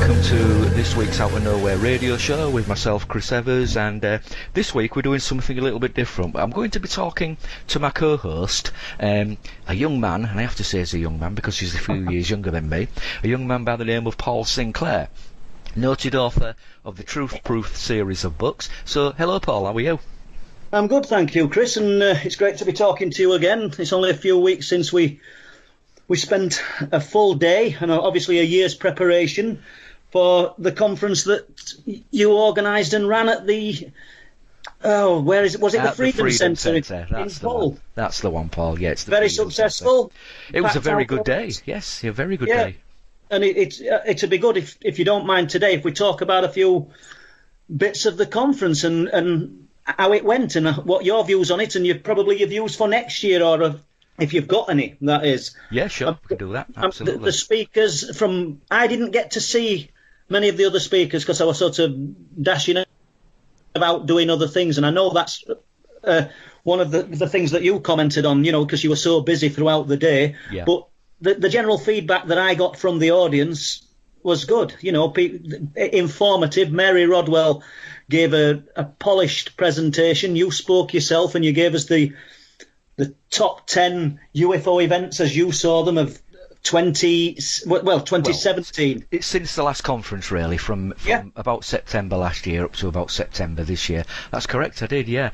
welcome to this week's Out of Nowhere radio show with myself, Chris Evers, and this week we're doing something a little bit different. I'm going to be talking to my co-host, a young man, and I have to say he's a young man because he's a few years younger than me, a young man by the name of Paul Sinclair, noted author of the Truth Proof series of books. So, hello Paul, how are you? I'm good, thank you, Chris, and it's great to be talking to you again. It's only a few weeks since we spent a full day and obviously a year's preparation for the conference that you organised and ran at the where is it? Was it the Freedom Centre in Hull? That's the one, Paul. Yeah, it's the very successful. It was a very good day. Yes, a very good day. And it'd be good if you don't mind today if we talk about a few bits of the conference and how it went and what your views on it and your views for next year or if you've got any, that is. Yeah, sure, we can do that, absolutely. The speakers I didn't get to see many of the other speakers because I was sort of dashing about doing other things, and I know that's one of the things that you commented on, because you were so busy throughout the day. Yeah. But the general feedback that I got from the audience was good, informative. Mary Rodwell gave a polished presentation. You spoke yourself and you gave us the top 10 UFO events as you saw them of 2017. Well, it's since the last conference, really, from about September last year up to about September this year. That's correct, I did, yeah.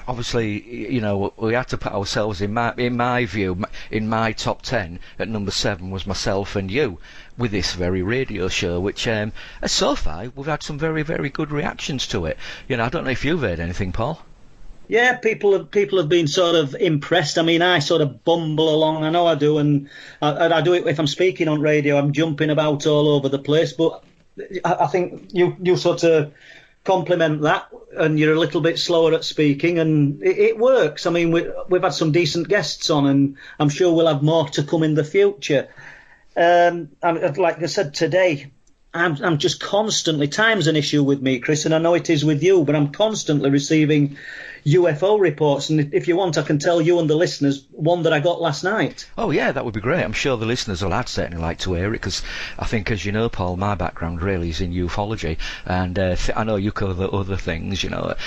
Obviously, we had to put ourselves in my view, in my top 10, at number 7 was myself and you, with this very radio show, which so far we've had some very, very good reactions to it. I don't know if you've heard anything, Paul. Yeah, people have been sort of impressed. I mean, I sort of bumble along. I know I do, and I do it if I'm speaking on radio. I'm jumping about all over the place, but I think you sort of complement that, and you're a little bit slower at speaking, and it works. I mean, we've had some decent guests on, and I'm sure we'll have more to come in the future. Like I said today, I'm just constantly, time's an issue with me, Chris, and I know it is with you, but I'm constantly receiving UFO reports, and if you want I can tell you and the listeners one that I got last night. Oh yeah, that would be great. I'm sure the listeners will certainly like to hear it, because I think, as you know, Paul, my background really is in ufology, and I know you cover other things, like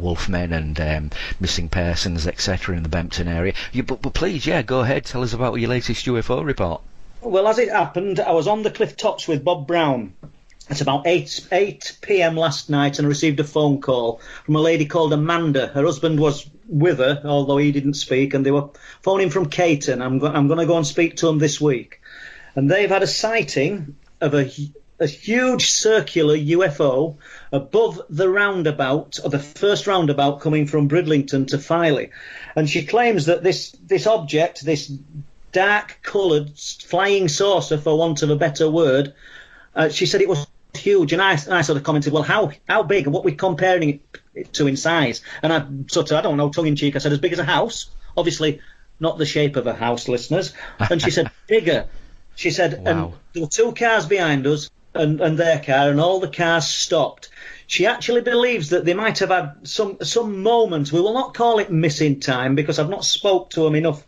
wolfmen and missing persons, etc. in the Bempton area. But please, go ahead, tell us about your latest UFO report. Well, as it happened, I was on the cliff tops with Bob Brown at about 8 p.m. last night, and I received a phone call from a lady called Amanda. Her husband was with her, although he didn't speak, and they were phoning from Caton. I'm going to go and speak to them this week. And they've had a sighting of a huge circular UFO above the roundabout, or the first roundabout coming from Bridlington to Filey. And she claims that this object, this dark-coloured flying saucer, for want of a better word, she said it was huge, and I sort of commented, well, how big, and what we're comparing it to in size? And I sort of, I don't know, tongue-in-cheek, I said, as big as a house. Obviously not the shape of a house, listeners. And she said, bigger. She said, wow. And there were 2 cars behind us and their car, and all the cars stopped. She actually believes that they might have had some moment, we will not call it missing time, because I've not spoke to them enough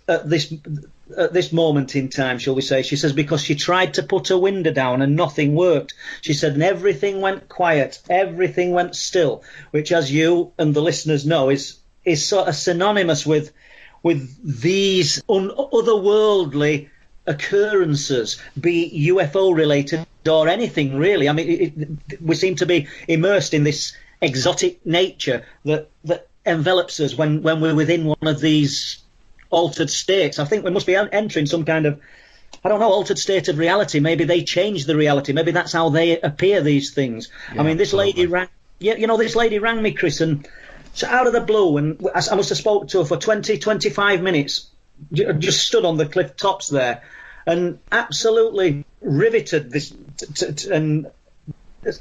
at this moment in time, shall we say. She says because she tried to put a window down and nothing worked. She said, and everything went quiet, everything went still, which, as you and the listeners know, is sort of synonymous with these otherworldly occurrences, be it UFO related or anything really. I mean, we seem to be immersed in this exotic nature that envelops us when we're within one of these altered states. I think we must be entering some kind of, I don't know, altered state of reality. Maybe they change the reality. Maybe that's how they appear, these things. Yeah, I mean, this lady rang me, Chris, and so out of the blue, and I must have spoke to her for 20-25 minutes, just stood on the cliff tops there, and absolutely riveted this, and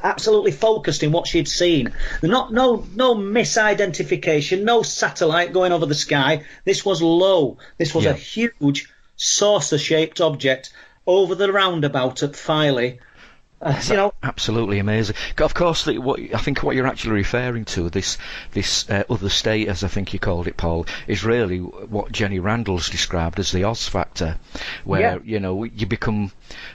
absolutely focused in what she'd seen. No misidentification, no satellite going over the sky. This was low. This was a huge saucer-shaped object over the roundabout at Filey, Absolutely amazing. Of course, I think what you're actually referring to, this other state, as I think you called it, Paul, is really what Jenny Randall's described as the Oz factor, where you become,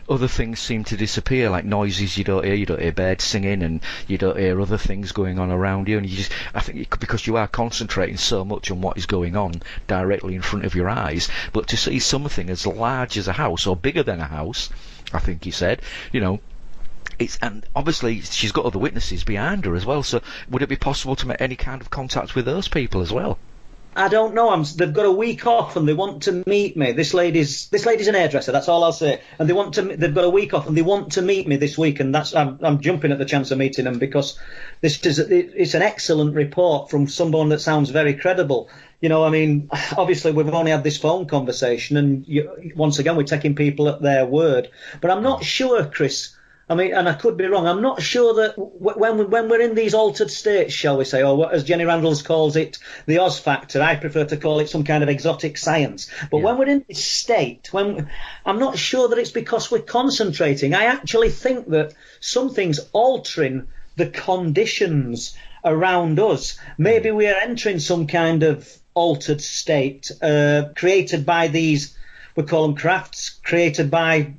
other things seem to disappear, like noises you don't hear birds singing, and you don't hear other things going on around you, and I think because you are concentrating so much on what is going on directly in front of your eyes, but to see something as large as a house or bigger than a house, I think he said, and obviously she's got other witnesses behind her as well, so would it be possible to make any kind of contact with those people as well? I don't know. They've got a week off and they want to meet me. This lady's an hairdresser. That's all I'll say. And they've got a week off and they want to meet me this week. And I'm jumping at the chance of meeting them, because it's an excellent report from someone that sounds very credible. Obviously we've only had this phone conversation, and once again we're taking people at their word. But I'm not sure, Chris. And I could be wrong. I'm not sure that when we're in these altered states, shall we say, or what, as Jenny Randalls calls it, the Oz factor, I prefer to call it some kind of exotic science. But when we're in this state, I'm not sure that it's because we're concentrating. I actually think that something's altering the conditions around us. Maybe we are entering some kind of altered state created by these, we call them crafts, created by,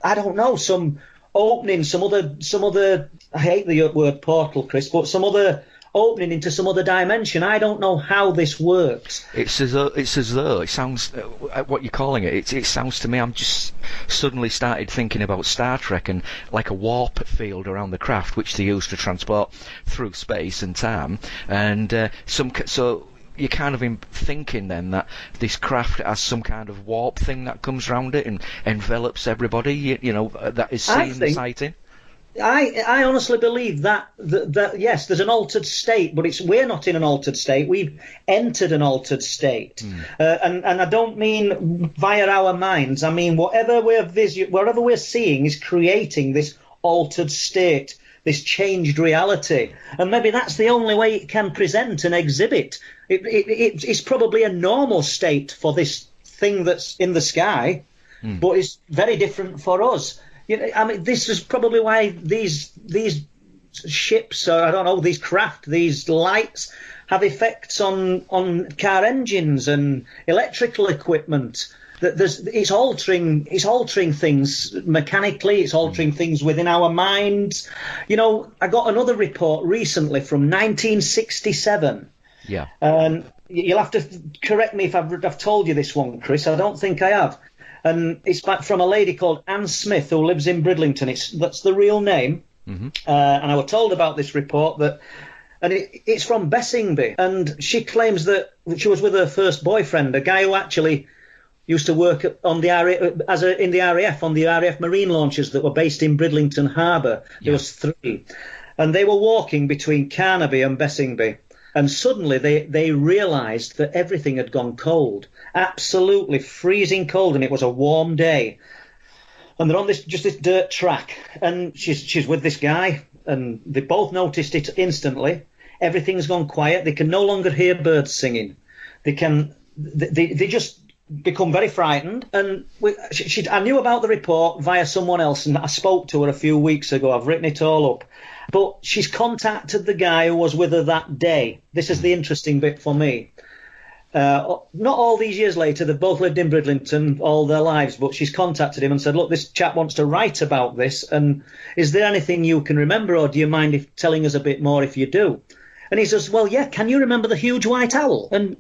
I don't know, some opening, some other, I hate the word portal, Chris, but some other opening into some other dimension. I don't know how this works. It's as though it sounds, what you're calling it, it sounds to me, I'm just suddenly started thinking about Star Trek and like a warp field around the craft which they use to transport through space and time, and so you're kind of thinking then that this craft has some kind of warp thing that comes round it and envelops everybody, that is seeing the sighting. I honestly believe that yes, there's an altered state, but we're not in an altered state. We've entered an altered state, and I don't mean via our minds. I mean whatever we're seeing is creating this altered state, this changed reality, and maybe that's the only way it can present and exhibit. It's probably a normal state for this thing that's in the sky, but it's very different for us. This is probably why these ships, or I don't know, these craft, these lights, have effects on car engines and electrical equipment. It's altering things mechanically. It's altering things within our minds. I got another report recently from 1967. Yeah. And you'll have to correct me if I've told you this one, Chris. I don't think I have. And it's back from a lady called Anne Smith who lives in Bridlington. That's the real name. Mm-hmm. And I was told about this report it's from Bessingby, and she claims that she was with her first boyfriend, a guy who actually used to work on the in the RAF, on the RAF marine launches that were based in Bridlington Harbour. There was 3, and they were walking between Carnaby and Bessingby. And suddenly they realised that everything had gone cold, absolutely freezing cold, and it was a warm day. And they're on this dirt track, and she's with this guy, and they both noticed it instantly. Everything's gone quiet. They can no longer hear birds singing. They just become very frightened. And I knew about the report via someone else, and I spoke to her a few weeks ago. I've written it all up. But she's contacted the guy who was with her that day. This is the interesting bit for me. Not all these years later, they've both lived in Bridlington all their lives, but she's contacted him and said, look, this chap wants to write about this, and is there anything you can remember, or do you mind telling us a bit more if you do? And he says, well, yeah, can you remember the huge white owl? And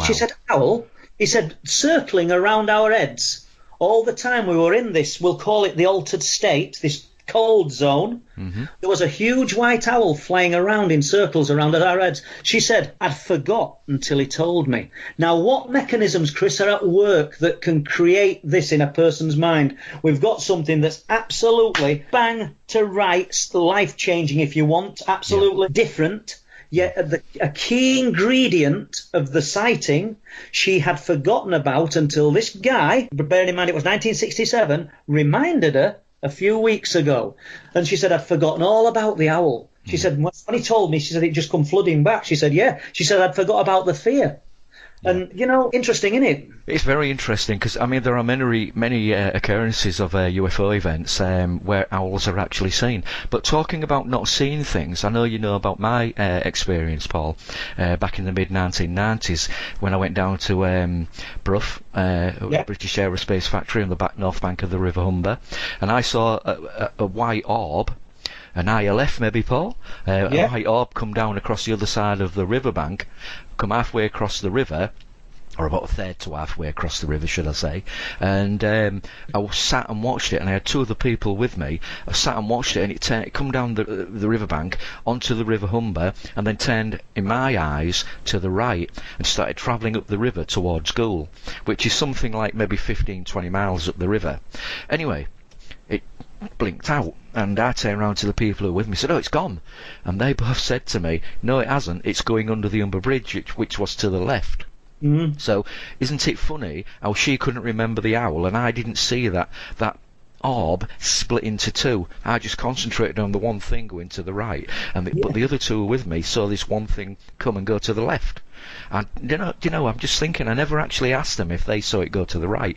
she said, owl? He said, circling around our heads all the time we were in this, we'll call it the altered state, this cold zone. Mm-hmm. There was a huge white owl flying around in circles around our heads. She said, I'd forgot until he told me. Now, what mechanisms, Chris, are at work that can create this in a person's mind? We've got something that's absolutely bang to rights, life-changing if you want, absolutely different. Yet a key ingredient of the sighting she had forgotten about until this guy, bearing in mind it was 1967, reminded her a few weeks ago. And she said, I'd forgotten all about the owl. She said, when he told me, she said, it just come flooding back. She said, yeah. She said, I'd forgot about the fear. And, interesting, isn't it? It's very interesting because, I mean, there are many occurrences of UFO events where owls are actually seen. But talking about not seeing things, I know you know about my experience, Paul, back in the mid-1990s when I went down to Brough, British Aerospace Factory on the north bank of the River Humber, and I saw a white orb, an ILF maybe, Paul, a white orb come down across the other side of the riverbank, come halfway across the river, or about a third to halfway across the river, should I say, and I was sat and watched it, and I had two other people with me. I sat and watched it, and it come down the riverbank onto the River Humber, and then turned, in my eyes, to the right, and started travelling up the river towards Goole, which is something like maybe 15-20 miles up the river. Anyway, it blinked out, and I turned around to the people who were with me, said, "Oh, it's gone," and they both said to me, "No, it hasn't, it's going under the Humber Bridge," which was to the left. Mm. So, isn't it funny how she couldn't remember the owl, and I didn't see that orb split into two. I just concentrated on the one thing going to the right, but the other two who were with me saw this one thing come and go to the left. And I'm just thinking, I never actually asked them if they saw it go to the right.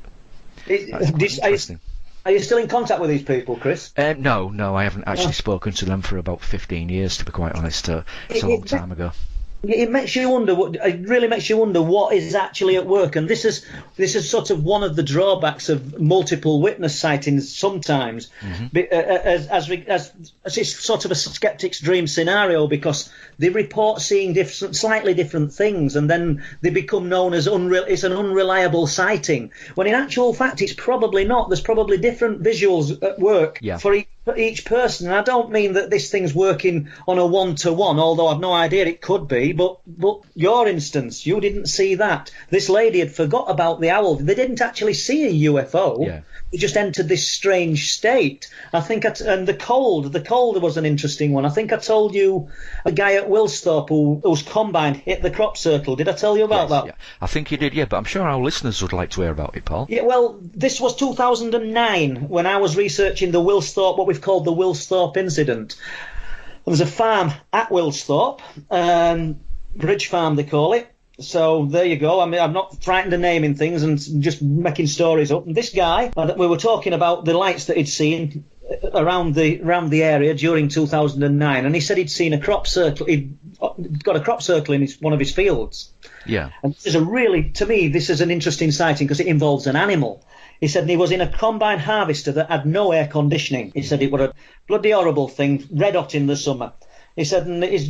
Interesting. Are you still in contact with these people, Chris? No, I haven't actually spoken to them for about 15 years, to be quite honest. It's a long time ago. It makes you wonder. It really makes you wonder what is actually at work, and this is sort of one of the drawbacks of multiple witness sightings. Sometimes, as it's sort of a skeptic's dream scenario, because they report seeing slightly different things, and then they become known as it's an unreliable sighting. When in actual fact, it's probably not. There's probably different visuals at work for each person. And I don't mean that this thing's working on a one-to-one, although I've no idea it could be. But your instance, you didn't see that. This lady had forgot about the owl. They didn't actually see a UFO. Yeah. They just entered this strange state. I think, and the cold was an interesting one. I think I told you a guy at Wilsthorpe whose combine hit the crop circle. Did I tell you about that? Yeah. I think you did, but I'm sure our listeners would like to hear about it, Paul. Yeah, well, this was 2009 when I was researching the Wilsthorpe, what we've called the Wilsthorpe incident. There was a farm at Wilsthorpe, Bridge Farm they call it. So there you go. I mean, I'm not frightened of naming things and just making stories up. And this guy, we were talking about the lights that he'd seen around the area during 2009, and he said he'd seen a crop circle. He'd got a crop circle in one of his fields. Yeah. And to me, this is an interesting sighting because it involves an animal. He said he was in a combine harvester that had no air conditioning. He said it was a bloody horrible thing, red hot in the summer. He said, and he's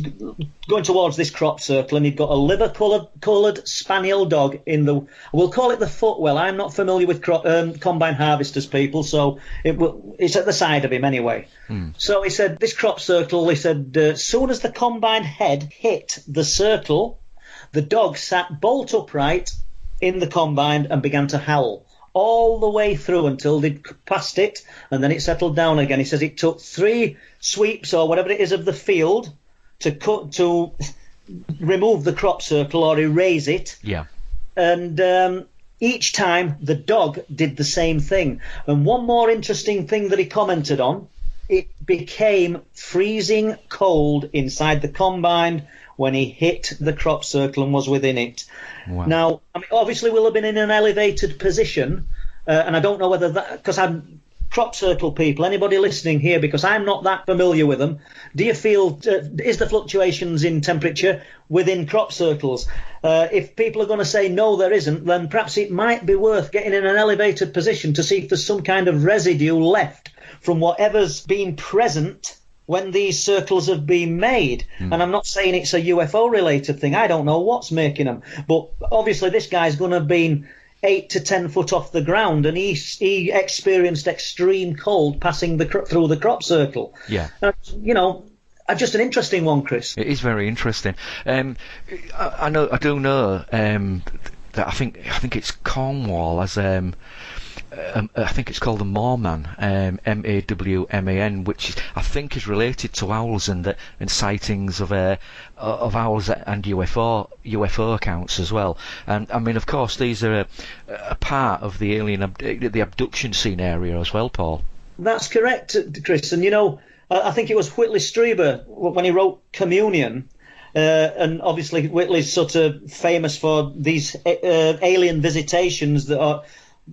going towards this crop circle, and he'd got a liver-coloured spaniel dog in we'll call it the footwell. I'm not familiar with combine harvesters, people, so it's at the side of him anyway. So he said, this crop circle, he said, as soon as the combine head hit the circle, the dog sat bolt upright in the combine and began to howl all the way through until they'd passed it, and then it settled down again. He says it took 3 sweeps or whatever it is of the field to remove the crop circle or erase it. Yeah. And each time the dog did the same thing. And one more interesting thing that he commented on, it became freezing cold inside the combine when he hit the crop circle and was within it. Wow. Now, I mean, obviously we'll have been in an elevated position, and I don't know whether that, because I'm crop circle people, anybody listening here, because I'm not that familiar with them, do you feel, is the fluctuations in temperature within crop circles? If people are going to say no, there isn't, then perhaps it might be worth getting in an elevated position to see if there's some kind of residue left from whatever's been present when these circles have been made. And I'm not saying it's a UFO related thing. I don't know what's making them. But obviously this guy's going to have been 8 to 10 foot off the ground, and he experienced extreme cold passing through the crop circle. Yeah. Just an interesting one, Chris. It is very interesting. I do know that I think it's Cornwall as I think it's called the Moorman, MAWMAN, which I think is related to owls and sightings of owls and UFO accounts as well. And I mean, of course, these are a part of the the abduction scene area as well, Paul. That's correct, Chris. And I think it was Whitley Strieber when he wrote Communion. And obviously Whitley's sort of famous for these alien visitations that are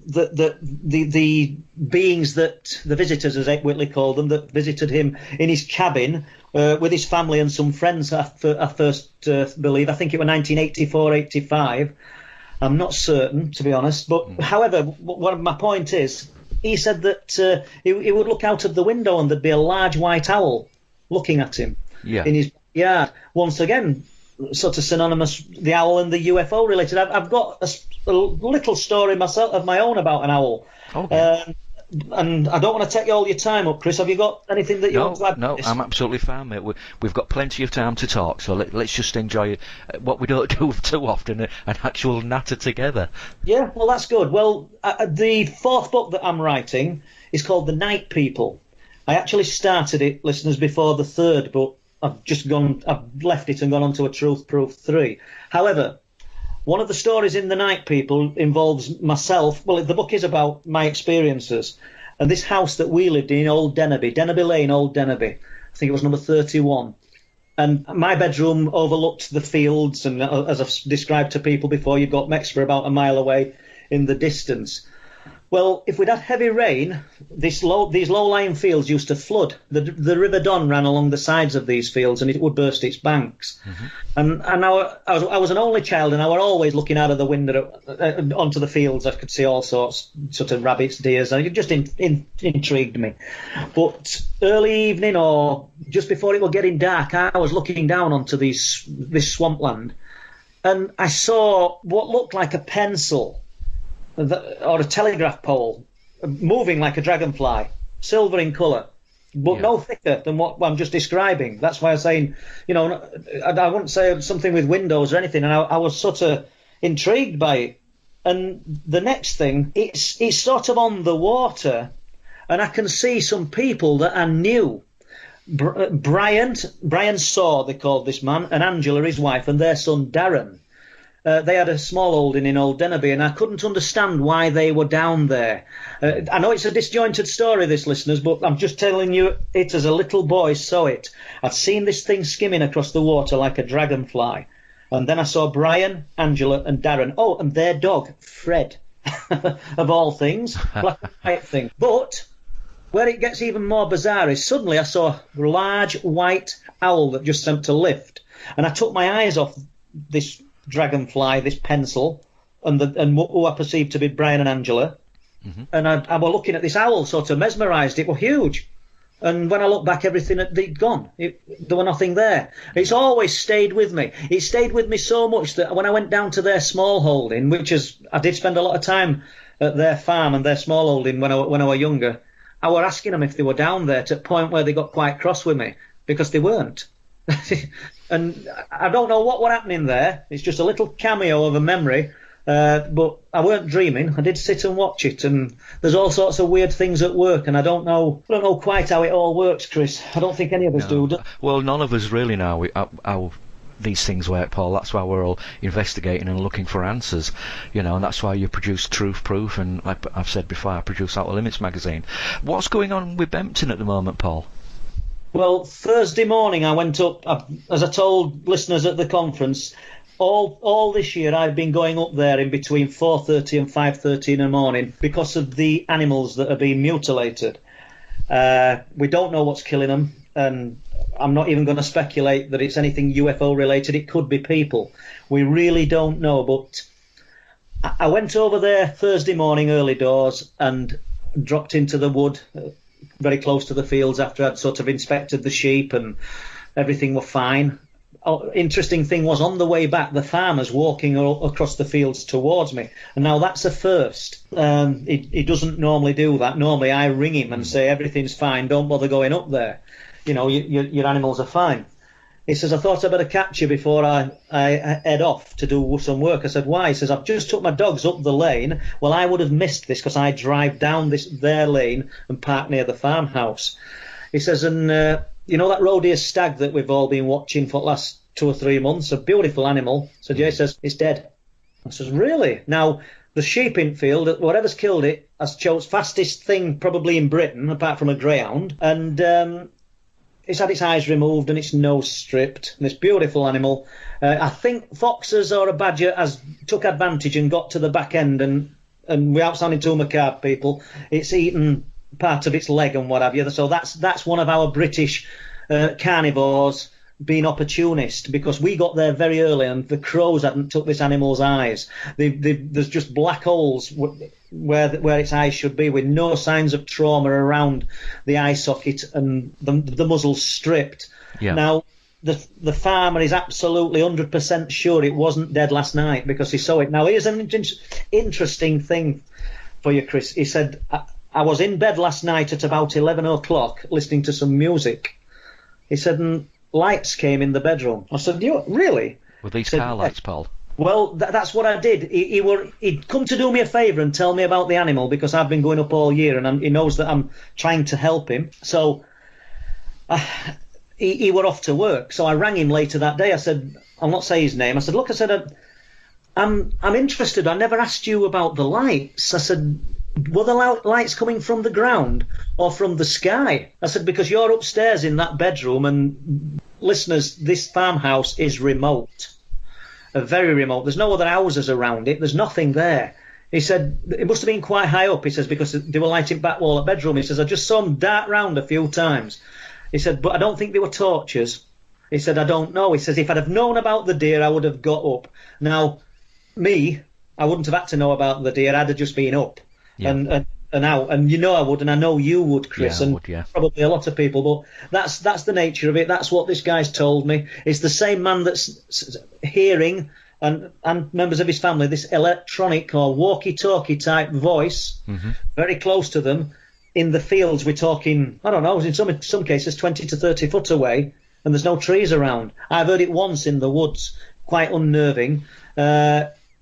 the beings that the visitors, as Whitley called them, that visited him in his cabin with his family and some friends. I first believe, I think it was 1984, 85. I'm not certain, to be honest. But however, what my point is, he said that he would look out of the window and there'd be a large white owl looking at him in his yard. Once again, sort of synonymous, the owl and the UFO related. I've got a little story myself of my own about an owl. Okay. And I don't want to take all your time up, Chris. Have you got anything that you want to add? No, I'm absolutely fine, mate. We've got plenty of time to talk, so let's just enjoy what we don't do too often, an actual natter together. Yeah, well, that's good. Well, the fourth book that I'm writing is called The Night People. I actually started it, listeners, before the third book. I've left it and gone on to a Truth Proof 3. However, one of the stories in The Night People involves myself. Well, the book is about my experiences. And this house that we lived in Old Dennerby Lane, Old Dennerby. I think it was number 31. And my bedroom overlooked the fields. And as I've described to people before, you've got Mexborough about a mile away in the distance. Well, if we'd had heavy rain, these low-lying fields used to flood. The River Don ran along the sides of these fields, and it would burst its banks. Mm-hmm. And I was an only child, and I was always looking out of the window onto the fields. I could see all sorts, sort of rabbits, deers, and it just intrigued me. But early evening, or just before it was getting dark, I was looking down onto this swampland, and I saw what looked like a pencil or a telegraph pole moving like a dragonfly, silver in colour, but no thicker than what I'm just describing. That's why I'm saying, I wouldn't say something with windows or anything, and I was sort of intrigued by it. And the next thing, it's sort of on the water, and I can see some people that I knew. Brian Saw, they called this man, and Angela, his wife, and their son Darren. They had a small holding in Old Dennerby, and I couldn't understand why they were down there. I know it's a disjointed story, this, listeners, but I'm just telling you it as a little boy saw it. I'd seen this thing skimming across the water like a dragonfly. And then I saw Brian, Angela, and Darren. Oh, and their dog, Fred, of all things, black and white thing. But where it gets even more bizarre is suddenly I saw a large white owl that just seemed to lift. And I took my eyes off this dragonfly, this pencil, and who I perceived to be Brian and Angela, and I was looking at this owl, sort of mesmerised. It was huge, and when I looked back, everything had gone. There was nothing there. It's always stayed with me. It stayed with me so much that when I went down to their small holding, I did spend a lot of time at their farm and their small holding when I was younger, I was asking them if they were down there, to the point where they got quite cross with me because they weren't. And I don't know what was happening there. It's just a little cameo of a memory, but I weren't dreaming. I did sit and watch it, and there's all sorts of weird things at work, and I don't know quite how it all works, Chris. I don't think any of us do. Well, none of us really know how these things work, Paul. That's why we're all investigating and looking for answers, and that's why you produce Truth Proof, and like I've said before, I produce Outer Limits magazine. What's going on with Bempton at the moment, Paul? Well, Thursday morning I went up, as I told listeners at the conference, all this year I've been going up there in between 4:30 and 5:30 in the morning because of the animals that are being mutilated. We don't know what's killing them, and I'm not even going to speculate that it's anything UFO related. It could be people. We really don't know, but I went over there Thursday morning early doors and dropped into the wood very close to the fields after I'd sort of inspected the sheep and everything was fine. Interesting thing was, on the way back, the farmer's walking across the fields towards me, and now that's a first. He doesn't normally do that. Normally I ring him and say everything's fine, don't bother going up there, your animals are fine. He says, I thought I'd better catch you before I head off to do some work. I said, why? He says, I've just took my dogs up the lane. Well, I would have missed this because I drive down their lane and park near the farmhouse. He says, and that roe deer stag that we've all been watching for the last 2 or 3 months, a beautiful animal. So Jay says, it's dead. I says, really? Now, the sheep in field, whatever's killed it, has chose fastest thing probably in Britain, apart from a greyhound. And it's had its eyes removed and its nose stripped. This beautiful animal. I think foxes or a badger has took advantage and got to the back end, and without sounding too macabre, people, it's eaten part of its leg and what have you. So that's one of our British carnivores being opportunist, because we got there very early and the crows hadn't took this animal's eyes. There's just black holes where its eyes should be, with no signs of trauma around the eye socket, and the muzzle's stripped. Yeah. Now the farmer is absolutely 100% sure it wasn't dead last night because he saw it. Now here's an interesting thing for you, Chris. He said, I was in bed last night at about 11 o'clock listening to some music. He said, and lights came in the bedroom. I said, you really? Were these car lights, Paul? Well, that's what I did. He'd come to do me a favour and tell me about the animal, because I've been going up all year, and he knows that I'm trying to help him. So he were off to work. So I rang him later that day. I said, I'll not say his name. I said, look, I'm interested. I never asked you about the lights. I said, were the lights coming from the ground or from the sky? I said, because you're upstairs in that bedroom, and listeners, this farmhouse is remote, very remote. There's no other houses around it. There's nothing there. He said, it must have been quite high up. He says, because they were lighting back wall at bedroom. He says, I just saw them dart round a few times. He said, but I don't think they were torches. He said, I don't know. He says, if I'd have known about the deer, I would have got up. Now, I wouldn't have had to know about the deer. I'd have just been up. Yeah. And out, and I would, and I know you would, Chris, and probably a lot of people. But that's the nature of it. That's what this guy's told me. It's the same man that's hearing, and members of his family, this electronic or walkie-talkie type voice, very close to them in the fields. We're talking, I don't know, in some cases 20 to 30 foot away, and there's no trees around. I've heard it once in the woods, quite unnerving.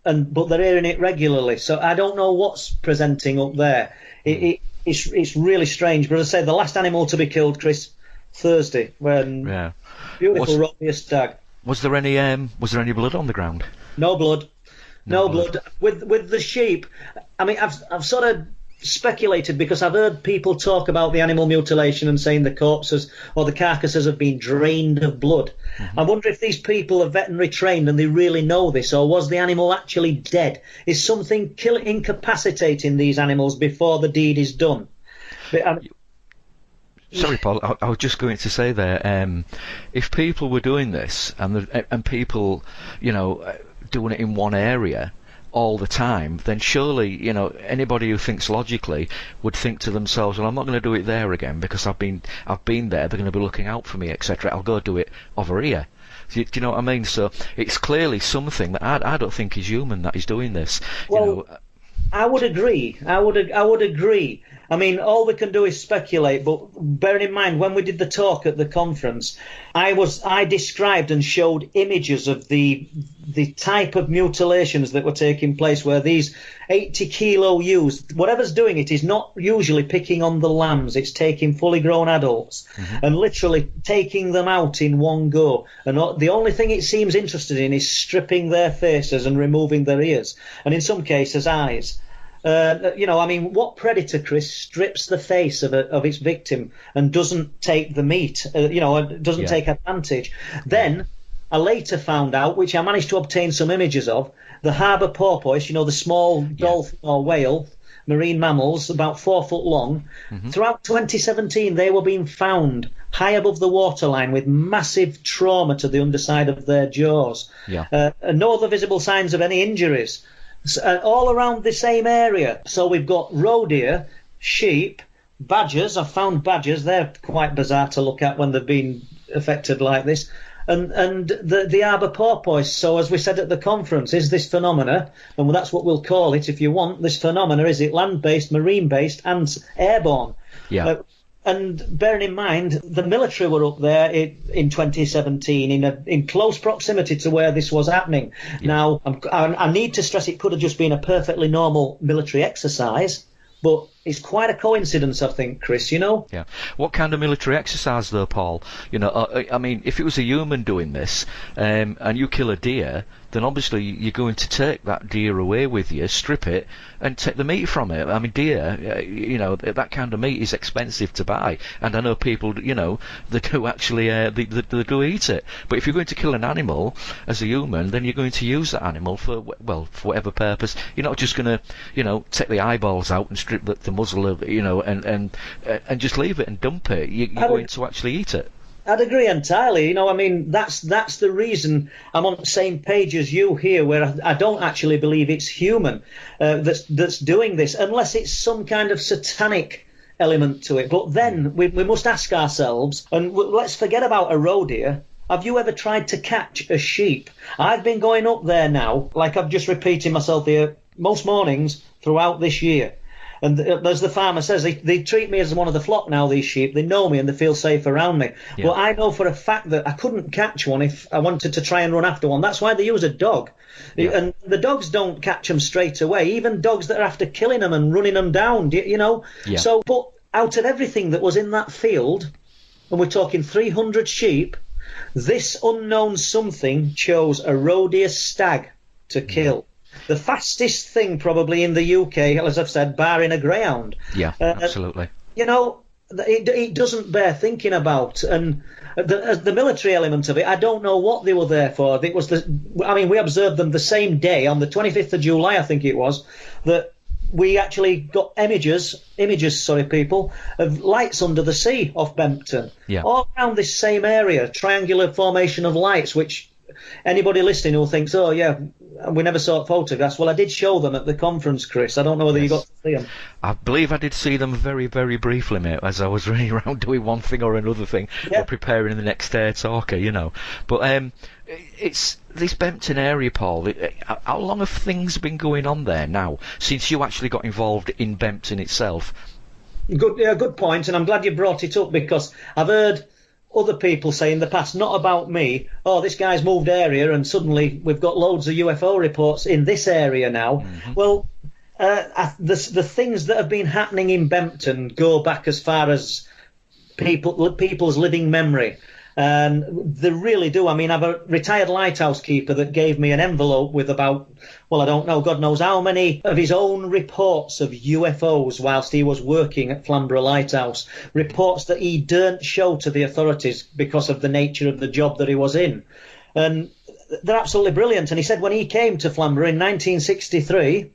But they're hearing it regularly, so I don't know what's presenting up there. It's really strange. But as I say, the last animal to be killed, Chris, Thursday, when beautiful rodeo stag. Was there any blood on the ground? No blood, no blood. With the sheep, I mean, I've sort of speculated, because I've heard people talk about the animal mutilation and saying the corpses or the carcasses have been drained of blood. I wonder if these people are veterinary trained and they really know this, or was the animal actually dead? Is something incapacitating these animals before the deed is done? Sorry, Paul, I was just going to say there, if people were doing this and people, doing it in one area all the time, then surely, anybody who thinks logically would think to themselves, well, I'm not going to do it there again because I've been there, they're going to be looking out for me, etc. I'll go do it over here. Do you know what I mean? So it's clearly something that I don't think is human that is doing this. Well, I would agree. I would agree. I mean, all we can do is speculate, but bearing in mind, when we did the talk at the conference, I described and showed images of the type of mutilations that were taking place, where these 80-kilo ewes, whatever's doing it, is not usually picking on the lambs. It's taking fully grown adults and literally taking them out in one go. And the only thing it seems interested in is stripping their faces and removing their ears, and in some cases eyes. I mean, what predator, Chris, strips the face of its victim and doesn't take the meat, doesn't take advantage? Then I later found out, which I managed to obtain some images of, the harbour porpoise, the small dolphin or whale, marine mammals, about 4 foot long. Throughout 2017, they were being found high above the waterline with massive trauma to the underside of their jaws. And no other visible signs of any injuries. All around the same area. So we've got roe deer, sheep, badgers. I've found badgers. They're quite bizarre to look at when they've been affected like this. And the arbor porpoise. So as we said at the conference, is this phenomena, and that's what we'll call it if you want, this phenomena, is it land-based, marine-based and airborne? And bearing in mind, the military were up there in 2017 in close proximity to where this was happening. Now, I need to stress it could have just been a perfectly normal military exercise, but it's quite a coincidence, I think, Chris, you know? Yeah. What kind of military exercise, though, Paul? You know, I mean, if it was a human doing this, and you kill a deer, then obviously you're going to take that deer away with you, strip it, and take the meat from it. I mean, deer, you know, that kind of meat is expensive to buy, and I know people, you know, they do actually, they do eat it. But if you're going to kill an animal as a human, then you're going to use that animal for, well, for whatever purpose. You're not just going to, you know, take the eyeballs out and strip the muzzle of, you know, and just leave it and dump it. You're going to actually eat it. I'd agree entirely. You know, I mean, that's the reason I'm on the same page as you here, where I don't actually believe it's human that's doing this, unless it's some kind of satanic element to it. But then we must ask ourselves, and let's forget about a roe deer. Have you ever tried to catch a sheep? I've been going up there now, like I've just repeated myself here, most mornings throughout this year. And as the farmer says, they treat me as one of the flock now, these sheep. They know me and they feel safe around me. Yeah. Well, I know for a fact that I couldn't catch one if I wanted to try and run after one. That's why they use a dog. Yeah. And the dogs don't catch them straight away, even dogs that are after killing them and running them down, you know. Yeah. So, but out of everything that was in that field, and we're talking 300 sheep, this unknown something chose a roe deer stag to kill. The fastest thing probably in the UK, as I've said, barring a greyhound. Yeah, absolutely. You know, it doesn't bear thinking about. And the military element of it, I don't know what they were there for. It was we observed them the same day, on the 25th of July, I think it was, that we actually got images, people, of lights under the sea off Bempton. Yeah. All around this same area, triangular formation of lights, which anybody listening who thinks, oh, yeah, we never saw photographs. Well, I did show them at the conference, Chris. I don't know whether you got to see them. I believe I did see them very, very briefly, mate, as I was running around doing one thing or another thing, or preparing the next talker, you know. But it's this Bempton area, Paul. How long have things been going on there now, since you actually got involved in Bempton itself? Good point, and I'm glad you brought it up, because I've heard other people say in the past, not about me, oh, this guy's moved area and suddenly we've got loads of UFO reports in this area now. Mm-hmm. Well, the things that have been happening in Bempton go back as far as people's living memory. And they really do. I mean, I've a retired lighthouse keeper that gave me an envelope with about, well, I don't know, God knows how many of his own reports of UFOs whilst he was working at Flamborough Lighthouse. Reports that he daren't show to the authorities because of the nature of the job that he was in. And they're absolutely brilliant. And he said when he came to Flamborough in 1963,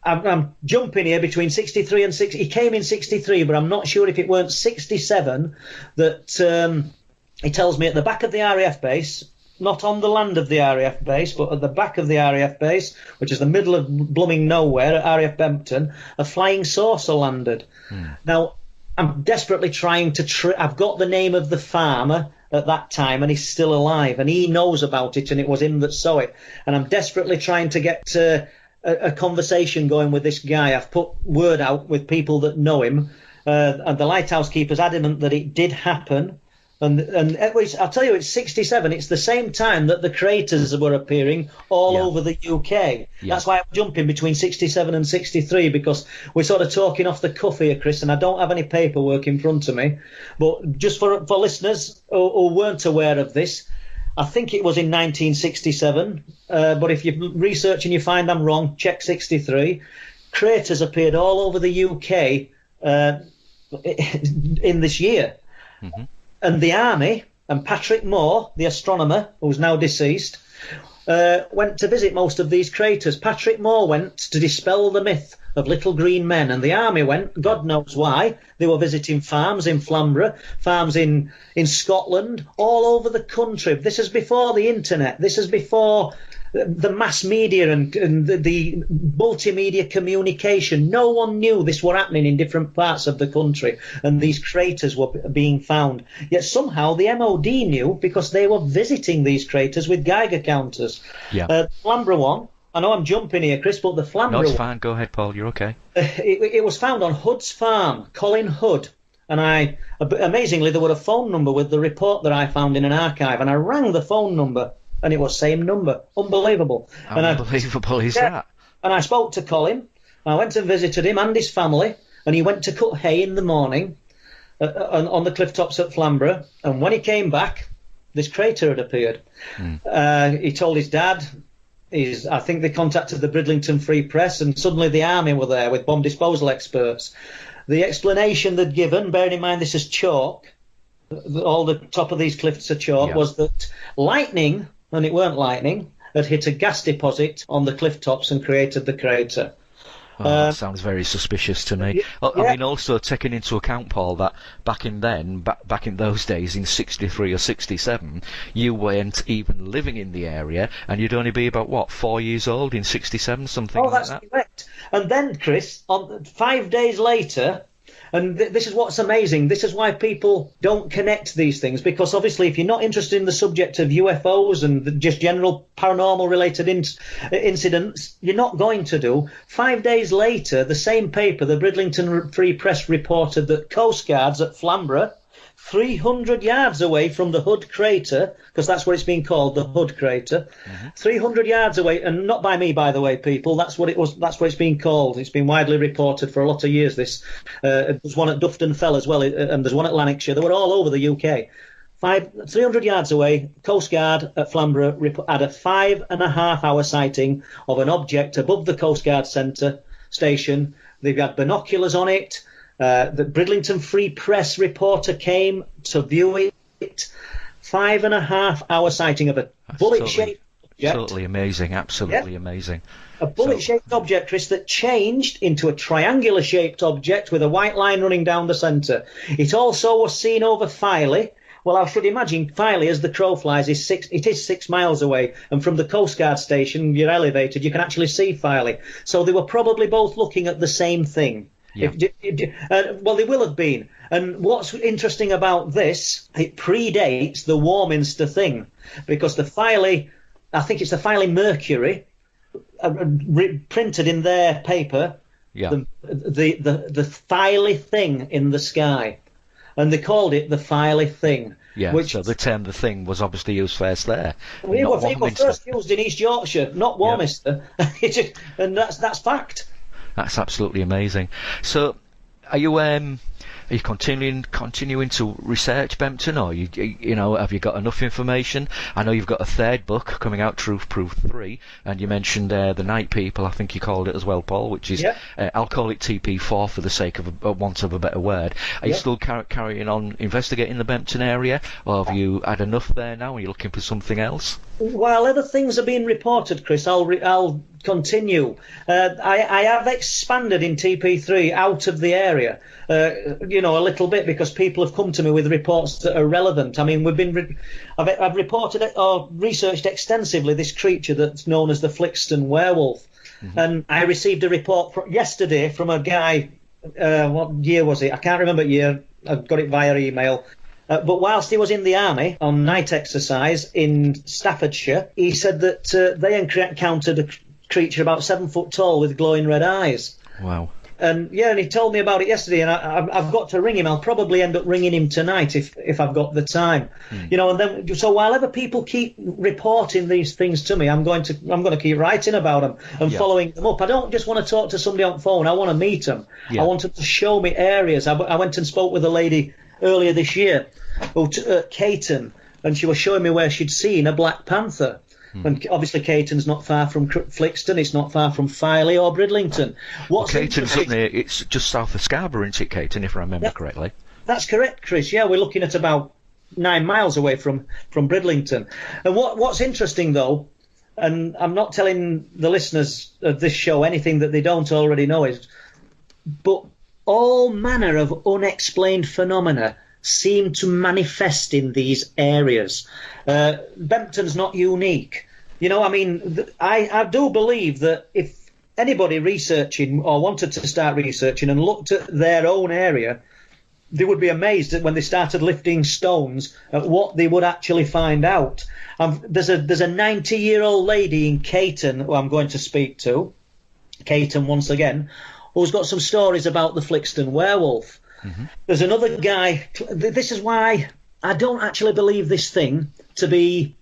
I'm jumping here between 63 and 60. He came in 63, but I'm not sure if it weren't 67 that he tells me at the back of the RAF base, not on the land of the RAF base, but at the back of the RAF base, which is the middle of blooming nowhere at RAF Bempton, a flying saucer landed. Now, I'm desperately trying to... I've got the name of the farmer at that time, and he's still alive, and he knows about it, and it was him that saw it. And I'm desperately trying to get... a conversation going with this guy. I've put word out with people that know him, and the lighthouse keeper's adamant that it did happen. And I'll tell you, it's 67. It's the same time that the craters were appearing all over the UK. Yeah. That's why I'm jumping between 67 and 63, because we're sort of talking off the cuff here, Chris, and I don't have any paperwork in front of me. But just for listeners who weren't aware of this, I think it was in 1967, but if you research and you find I'm wrong, check 63. Craters appeared all over the UK in this year. Mm-hmm. And the army and Patrick Moore, the astronomer, who's now deceased, went to visit most of these craters. Patrick Moore went to dispel the myth of little green men, and the army went, God knows why. They were visiting farms in Flamborough, farms in Scotland, all over the country. This is before the internet. This is before the mass media and the multimedia communication. No one knew this were happening in different parts of the country, and these craters were being found. Yet somehow the MOD knew, because they were visiting these craters with Geiger counters. Yeah. Flamborough one, I know I'm jumping here, Chris, but the Flamborough... No, it's fine. Go ahead, Paul. You're okay. It was found on Hood's farm, Colin Hood. And amazingly, there was a phone number with the report that I found in an archive. And I rang the phone number, and it was same number. Unbelievable. Unbelievable, is that? And I spoke to Colin, I went and visited him and his family, and he went to cut hay in the morning on the cliff tops at Flamborough. And when he came back, this crater had appeared. He told his dad. I think they contacted the Bridlington Free Press, and suddenly the army were there with bomb disposal experts. The explanation they'd given, bearing in mind this is chalk, all the top of these cliffs are chalk, was that lightning, and it weren't lightning, had hit a gas deposit on the cliff tops and created the crater. That sounds very suspicious to me. I mean, also taking into account, Paul, that back in those days, in 63 or 67, you weren't even living in the area, and you'd only be about, 4 years old in 67, something like that? Oh, that's correct. And then, Chris, 5 days later, and this is what's amazing, this is why people don't connect these things, because obviously if you're not interested in the subject of UFOs and just general paranormal related incidents, you're not going to do. 5 days later, the same paper, the Bridlington Free Press, reported that Coast Guards at Flamborough, 300 yards away from the Hood crater, because that's what it's been called, the Hood crater, 300 yards away, and not by me, by the way, people. That's what it's been called. It's been widely reported for a lot of years. There's one at Dufton Fell as well, and there's one at Lanarkshire. They were all over the UK. 300 yards away, Coast Guard at Flamborough had a 5.5 hour sighting of an object above the Coast Guard Centre station. They've had binoculars on it. The Bridlington Free Press reporter came to view it. 5.5 hour sighting of a bullet-shaped object. Totally amazing, absolutely amazing. A bullet-shaped object, Chris, that changed into a triangular-shaped object with a white line running down the centre. It also was seen over Filey. Well, I should imagine Filey, as the crow flies, is 6 miles away, and from the Coast Guard station, you're elevated, you can actually see Filey. So they were probably both looking at the same thing. Yeah. Well, they will have been. And what's interesting about this, it predates the Warminster thing, because the Filey, I think it's the Filey Mercury, printed in their paper, the Filey thing in the sky, and they called it the Filey thing. Yeah, so the term "the thing" was obviously used first there. It was first used in East Yorkshire, not Warminster, and that's fact. That's absolutely amazing. So, are you continuing to research Bempton, or have you got enough information? I know you've got a third book coming out, Truth Proof 3, and you mentioned the Night People, I think you called it as well, Paul, which is I'll call it TP4 for the sake of want of a better word. Are you still carrying on investigating the Bempton area, or have you had enough there now? Are you looking for something else? While other things are being reported, Chris, I'll continue. I have expanded in TP3 out of the area, a little bit, because people have come to me with reports that are relevant. I mean, I've reported or researched extensively this creature that's known as the Flixton werewolf, and I received a report yesterday from a guy. What year was it? I can't remember year. I got it via email. But whilst he was in the army on night exercise in Staffordshire, he said that they encountered a creature about 7 foot tall with glowing red eyes. Wow. And he told me about it yesterday, and I've got to ring him. I'll probably end up ringing him tonight if I've got the time. And then so while ever people keep reporting these things to me, I'm going to keep writing about them and following them up. I don't just want to talk to somebody on the phone. I want to meet them. I want them to show me areas. I went and spoke with a lady earlier this year at Caton, and she was showing me where she'd seen a black panther. And obviously Caton's not far from Flixton, it's not far from Filey or Bridlington. Caton's up near, it's just south of Scarborough, isn't it, Caton, if I remember correctly? That's correct, Chris. Yeah, we're looking at about 9 miles away from Bridlington. And what's interesting, though, and I'm not telling the listeners of this show anything that they don't already know, but all manner of unexplained phenomena seem to manifest in these areas. Bempton's not unique. I do believe that if anybody researching or wanted to start researching and looked at their own area, they would be amazed at when they started lifting stones at what they would actually find out. There's a 90-year-old lady in Caton who I'm going to speak to, Caton once again, who's got some stories about the Flixton werewolf. There's another guy. This is why I don't actually believe this thing to be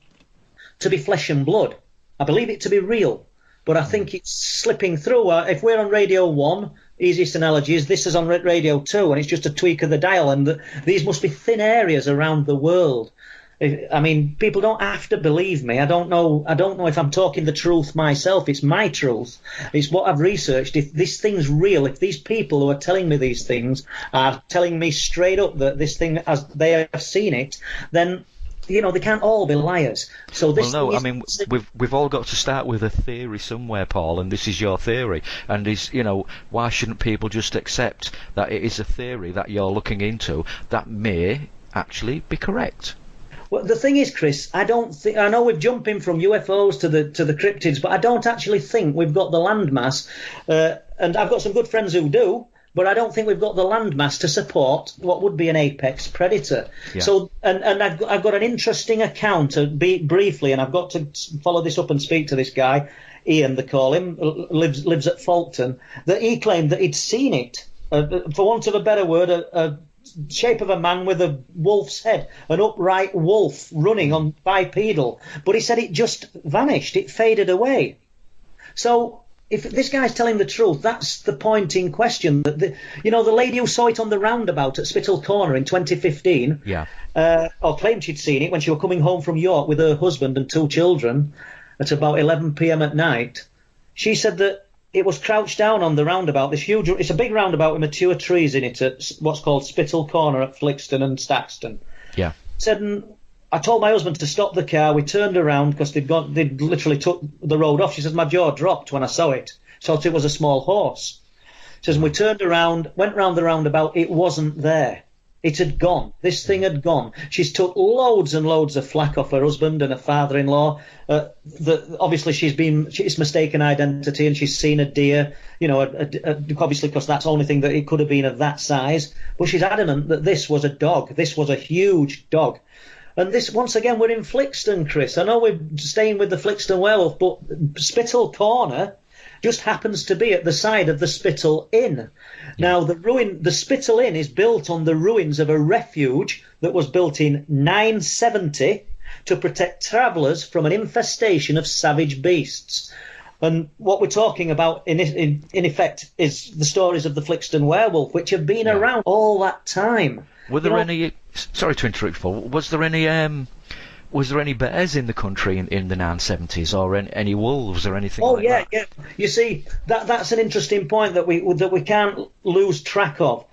flesh and blood. I believe it to be real. but I think it's slipping through. If we're on Radio 1, easiest analogy is this is on Radio 2, and it's just a tweak of the dial, and these must be thin areas around the world. I mean, people don't have to believe me. I don't know if I'm talking the truth myself. It's my truth. It's what I've researched. If this thing's real, if these people who are telling me these things are telling me straight up that this thing, as they have seen it, then, you know, they can't all be liars. So this. Well, no, I mean, we've all got to start with a theory somewhere, Paul, and this is your theory. And why shouldn't people just accept that it is a theory that you're looking into that may actually be correct? Well, the thing is, Chris, I know we're jumping from UFOs to the cryptids, but I don't actually think we've got the landmass. And I've got some good friends who do, but I don't think we've got the landmass to support what would be an apex predator. Yeah. So, and I've got an interesting account briefly, and I've got to follow this up and speak to this guy, Ian, they call him, lives at Folkton, that he claimed that he'd seen it, for want of a better word, a shape of a man with a wolf's head, an upright wolf running on bipedal, but he said it just vanished, it faded away. So if this guy's telling the truth, that's the point in question. That the lady who saw it on the roundabout at Spittal Corner in 2015, or claimed she'd seen it when she was coming home from York with her husband and 2 children at about 11 p.m. at night. She said that it was crouched down on the roundabout. It's a big roundabout with mature trees in it at what's called Spittal Corner at Flixton and Staxton. Yeah. Said, I told my husband to stop the car. We turned around because they'd literally took the road off. She says, my jaw dropped when I saw it. Thought it was a small horse. She says, we turned around, went round the roundabout. It wasn't there. It had gone. This thing had gone. She's took loads and loads of flack off her husband and her father-in-law. Obviously, it's mistaken identity, and she's seen a deer. Obviously, because that's the only thing that it could have been of that size. But she's adamant that this was a dog. This was a huge dog. And this, once again, we're in Flixton, Chris. I know we're staying with the Flixton werewolf, but Spittal Corner just happens to be at the side of the Spittal Inn. Now, the Spittal Inn is built on the ruins of a refuge that was built in 970 to protect travellers from an infestation of savage beasts. And what we're talking about, in effect, is the stories of the Flixton werewolf, which have been around all that time. Were there any... Sorry to interrupt, Paul. Was there any bears in the country in the 970s, or any wolves or anything like that? Yeah. You see, that's an interesting point that we can't lose track of.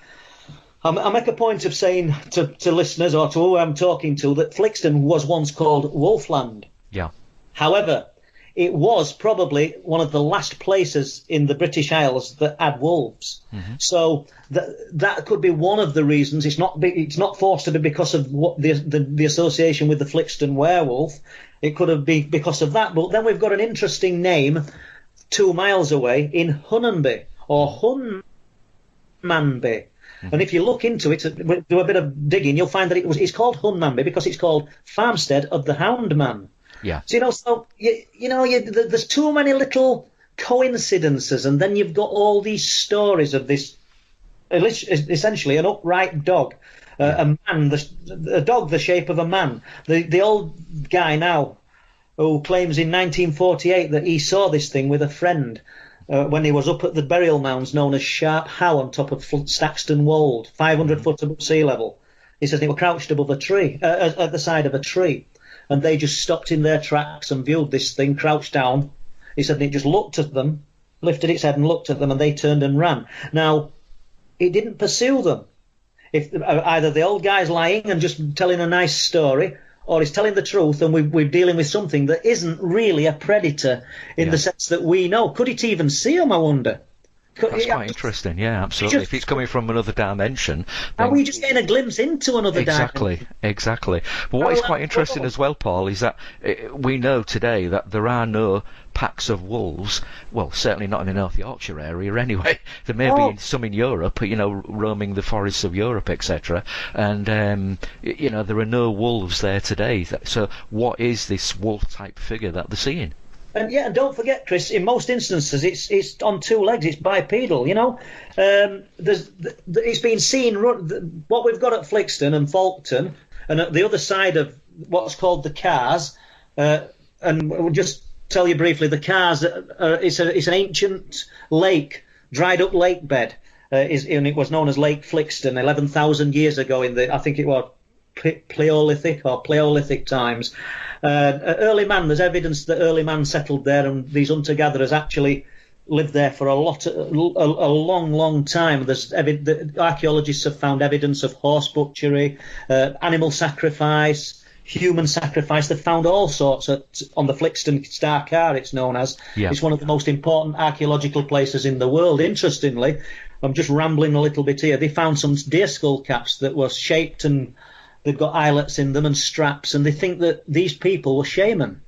I make a point of saying to listeners, or to who I'm talking to, that Flixton was once called Wolfland. Yeah. However, it was probably one of the last places in the British Isles that had wolves. Mm-hmm. So that could be one of the reasons. It's not forced to be because of what the association with the Flixton werewolf. It could have been because of that. But then we've got an interesting name 2 miles away in Hunmanby, or Hunmanby. Mm-hmm. And if you look into it, do a bit of digging, you'll find that it's called Hunmanby because it's called Farmstead of the Hound Man. Yeah. So there's too many little coincidences, and then you've got all these stories of this, essentially an upright dog, a man, a dog the shape of a man. The old guy now, who claims in 1948 that he saw this thing with a friend when he was up at the burial mounds known as Sharp Howe on top of Staxton Wold, 500 foot above sea level. He says they were crouched above a tree, at the side of a tree. And they just stopped in their tracks and viewed this thing crouched down. He said it just looked at them, lifted its head and looked at them, and they turned and ran. Now, it didn't pursue them. If either the old guy's lying and just telling a nice story, or he's telling the truth, and we're dealing with something that isn't really a predator in the sense that we know. Could it even see them, I wonder? That's quite interesting, yeah, absolutely. If it's coming from another dimension... Are we just getting a glimpse into another dimension? Exactly. But what is quite interesting as well, Paul, is that we know today that there are no packs of wolves, well, certainly not in the North Yorkshire area anyway. There may be some in Europe, roaming the forests of Europe, etc. And, there are no wolves there today. So what is this wolf-type figure that they're seeing? And don't forget, Chris, in most instances, it's on 2 legs, it's bipedal, it's been seen, what we've got at Flixton and Folkton, and at the other side of what's called the Cars, and we're just tell you briefly, the cars, it's an ancient lake, dried up lake bed, and it was known as Lake Flixton 11,000 years ago I think it was Paleolithic times. Early man, there's evidence that early man settled there, and these hunter-gatherers actually lived there for a long time. Archaeologists have found evidence of horse butchery, animal sacrifice, human sacrifice. They've found all sorts on the Flixton Star Car, it's known as. Yeah. It's one of the most important archaeological places in the world. Interestingly, I'm just rambling a little bit here, they found some deer skull caps that were shaped, and they've got eyelets in them and straps, and they think that these people were shaman.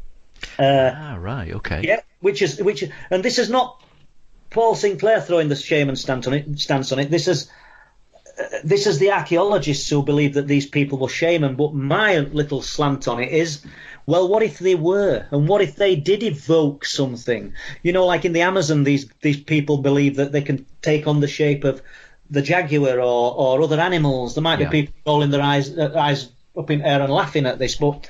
Right, okay. Yeah, which is, and this is not Paul Sinclair throwing the shaman stance on it. This is the archaeologists who believe that these people were shaman. But my little slant on it is, well, what if they were, and what if they did evoke something? You know, like in the Amazon, these people believe that they can take on the shape of the jaguar or other animals. There might be people rolling their eyes up in air and laughing at this, but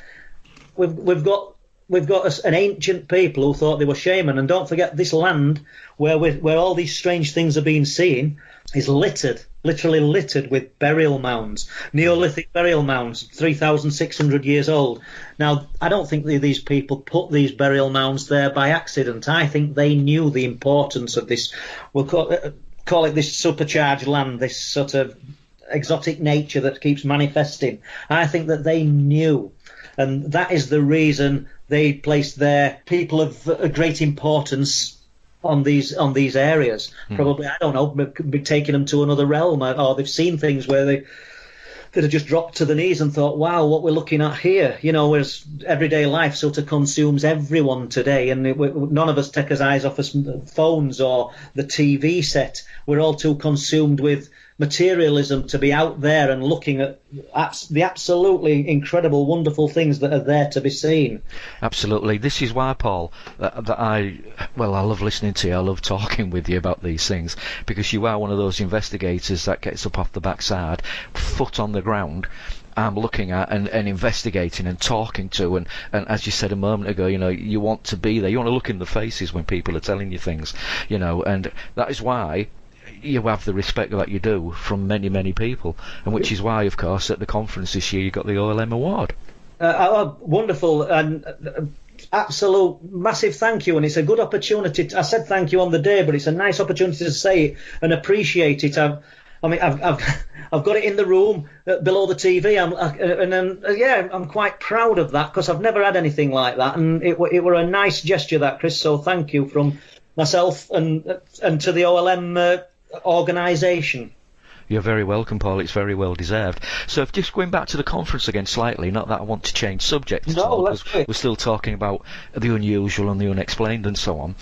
we've got an ancient people who thought they were shaman. And don't forget, this land where all these strange things are being seen is literally littered with burial mounds, Neolithic burial mounds, 3,600 years old. Now, I don't think these people put these burial mounds there by accident. I think they knew the importance of this. We'll call it this supercharged land, this sort of exotic nature that keeps manifesting. I think that they knew, and that is the reason they placed their people of great importance on these areas. Probably, I don't know, be taking them to another realm, or they've seen things where they'd have just dropped to the knees and thought, wow, what we're looking at here. You know, whereas everyday life sort of consumes everyone today, and none of us take our eyes off our phones or the TV set. We're all too consumed with materialism to be out there and looking at the absolutely incredible, wonderful things that are there to be seen. Absolutely. This is why, Paul, that I love listening to you. I love talking with you about these things, because you are one of those investigators that gets up off the backside, foot on the ground. I'm looking at and investigating and talking to, and as you said a moment ago, you know, you want to be there. You want to look in the faces when people are telling you things, you know, and that is why you have the respect that you do from many, many people, and which is why, of course, at the conference this year you got the OLM award. Wonderful, and absolute massive thank you, and it's a good opportunity. I said thank you on the day, but it's a nice opportunity to say it and appreciate it. I've got it in the room below the TV, I'm quite proud of that, because I've never had anything like that, and it were a nice gesture, that, Chris. So thank you from myself and to the OLM organisation. You're very welcome, Paul. It's very well deserved. So, just going back to the conference again slightly, not that I want to change subject at all, because we're still talking about the unusual and the unexplained and so on.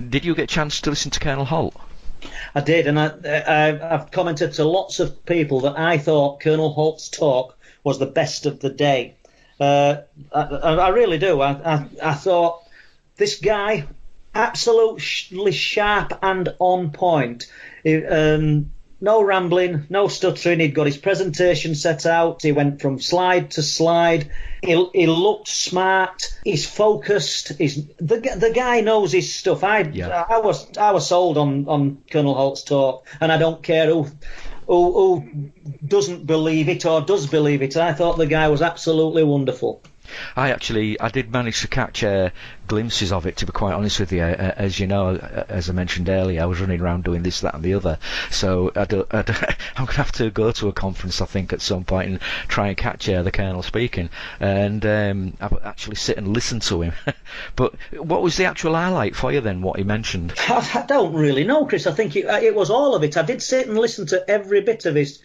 Did you get a chance to listen to Colonel Holt? I did, and I've commented to lots of people that I thought Colonel Holt's talk was the best of the day. I really do. I thought this guy, absolutely sharp and on point. No rambling, no stuttering. He'd got his presentation set out. He went from slide to slide. He looked smart. He's focused. The guy knows his stuff. I was sold on Colonel Holt's talk, and I don't care who doesn't believe it or does believe it. I thought the guy was absolutely wonderful. I did manage to catch glimpses of it, to be quite honest with you. As you know, as I mentioned earlier, I was running around doing this, that and the other, so I'm going to have to go to a conference, I think, at some point and try and catch the Colonel speaking, and I'll actually sit and listen to him. But what was the actual highlight for you then, what he mentioned? I don't really know, Chris. I think it was all of it. I did sit and listen to every bit of his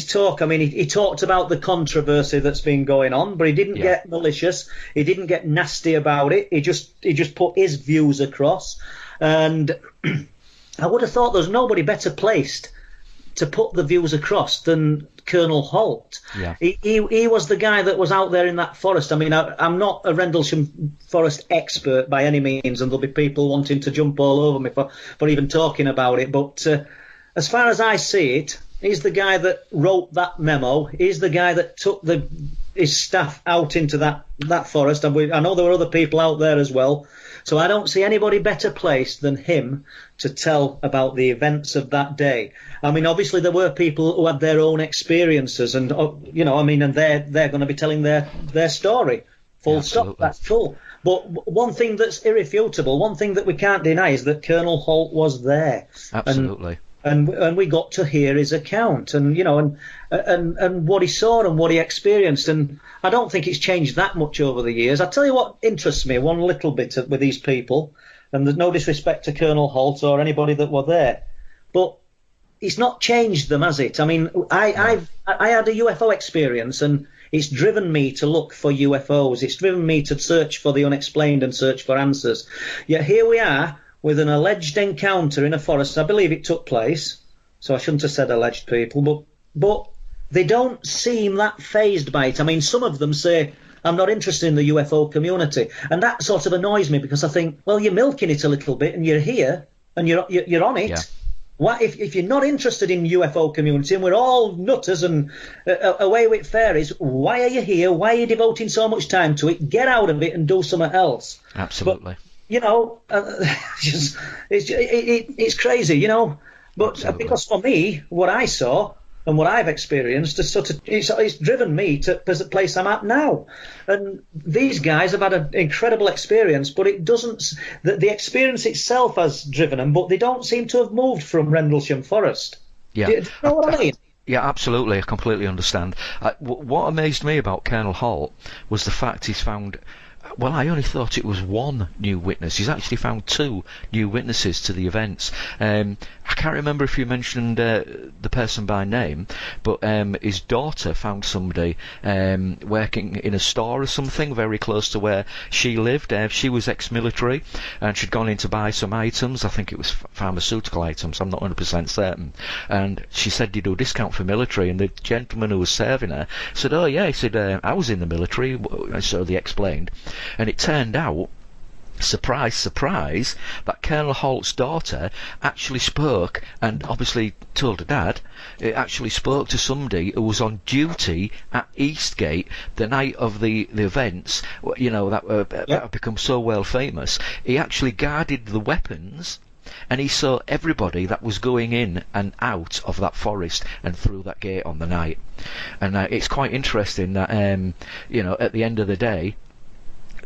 talk. I mean, he talked about the controversy that's been going on, but he didn't get malicious. He didn't get nasty about it. He just put his views across, and I would have thought there's nobody better placed to put the views across than Colonel Holt. Yeah. He was the guy that was out there in that forest. I mean, I'm not a Rendlesham Forest expert by any means, and there'll be people wanting to jump all over me for even talking about it, but as far as I see it, he's the guy that wrote that memo. He's the guy that took his staff out into that forest. And I know there were other people out there as well. So I don't see anybody better placed than him to tell about the events of that day. I mean, obviously there were people who had their own experiences, and and they're going to be telling their story. Full stop. That's cool. But one thing that's irrefutable, one thing that we can't deny, is that Colonel Holt was there. Absolutely. And we got to hear his account, and what he saw and what he experienced, and I don't think it's changed that much over the years. I tell you what interests me one little bit with these people, and there's no disrespect to Colonel Holt or anybody that were there, but it's not changed them, has it? I mean, I had a UFO experience, and it's driven me to look for UFOs. It's driven me to search for the unexplained and search for answers. Yet here we are, with an alleged encounter in a forest. I believe it took place, so I shouldn't have said alleged, people, but they don't seem that fazed by it. I mean, some of them say, I'm not interested in the UFO community, and that sort of annoys me, because I think, well, you're milking it a little bit, and you're here, and you're on it. Yeah. What if you're not interested in UFO community, and we're all nutters and away with fairies, why are you here? Why are you devoting so much time to it? Get out of it and do something else. Absolutely. But, it's crazy, But Absolutely. Because for me, what I saw and what I've experienced is it's driven me to the place I'm at now. And these guys have had an incredible experience, but it doesn't. The experience itself has driven them, but they don't seem to have moved from Rendlesham Forest. Yeah. Do you know what I mean? Yeah, absolutely. I completely understand. What amazed me about Colonel Holt was the fact he's found. Well, I only thought it was one new witness. He's actually found two new witnesses to the events. I can't remember if you mentioned the person by name, but his daughter found somebody working in a store or something very close to where she lived. She was ex-military, and she'd gone in to buy some items. I think it was pharmaceutical items. I'm not 100% certain. And she said, "Do you do a discount for military?" And the gentleman who was serving her said, "Oh yeah." He said, "I was in the military." So they explained. And it turned out, surprise, surprise, that Colonel Holt's daughter actually spoke, and obviously told her dad, it actually spoke to somebody who was on duty at Eastgate the night of the events, that have become so well famous. He actually guarded the weapons, and he saw everybody that was going in and out of that forest and through that gate on the night. And it's quite interesting that, at the end of the day,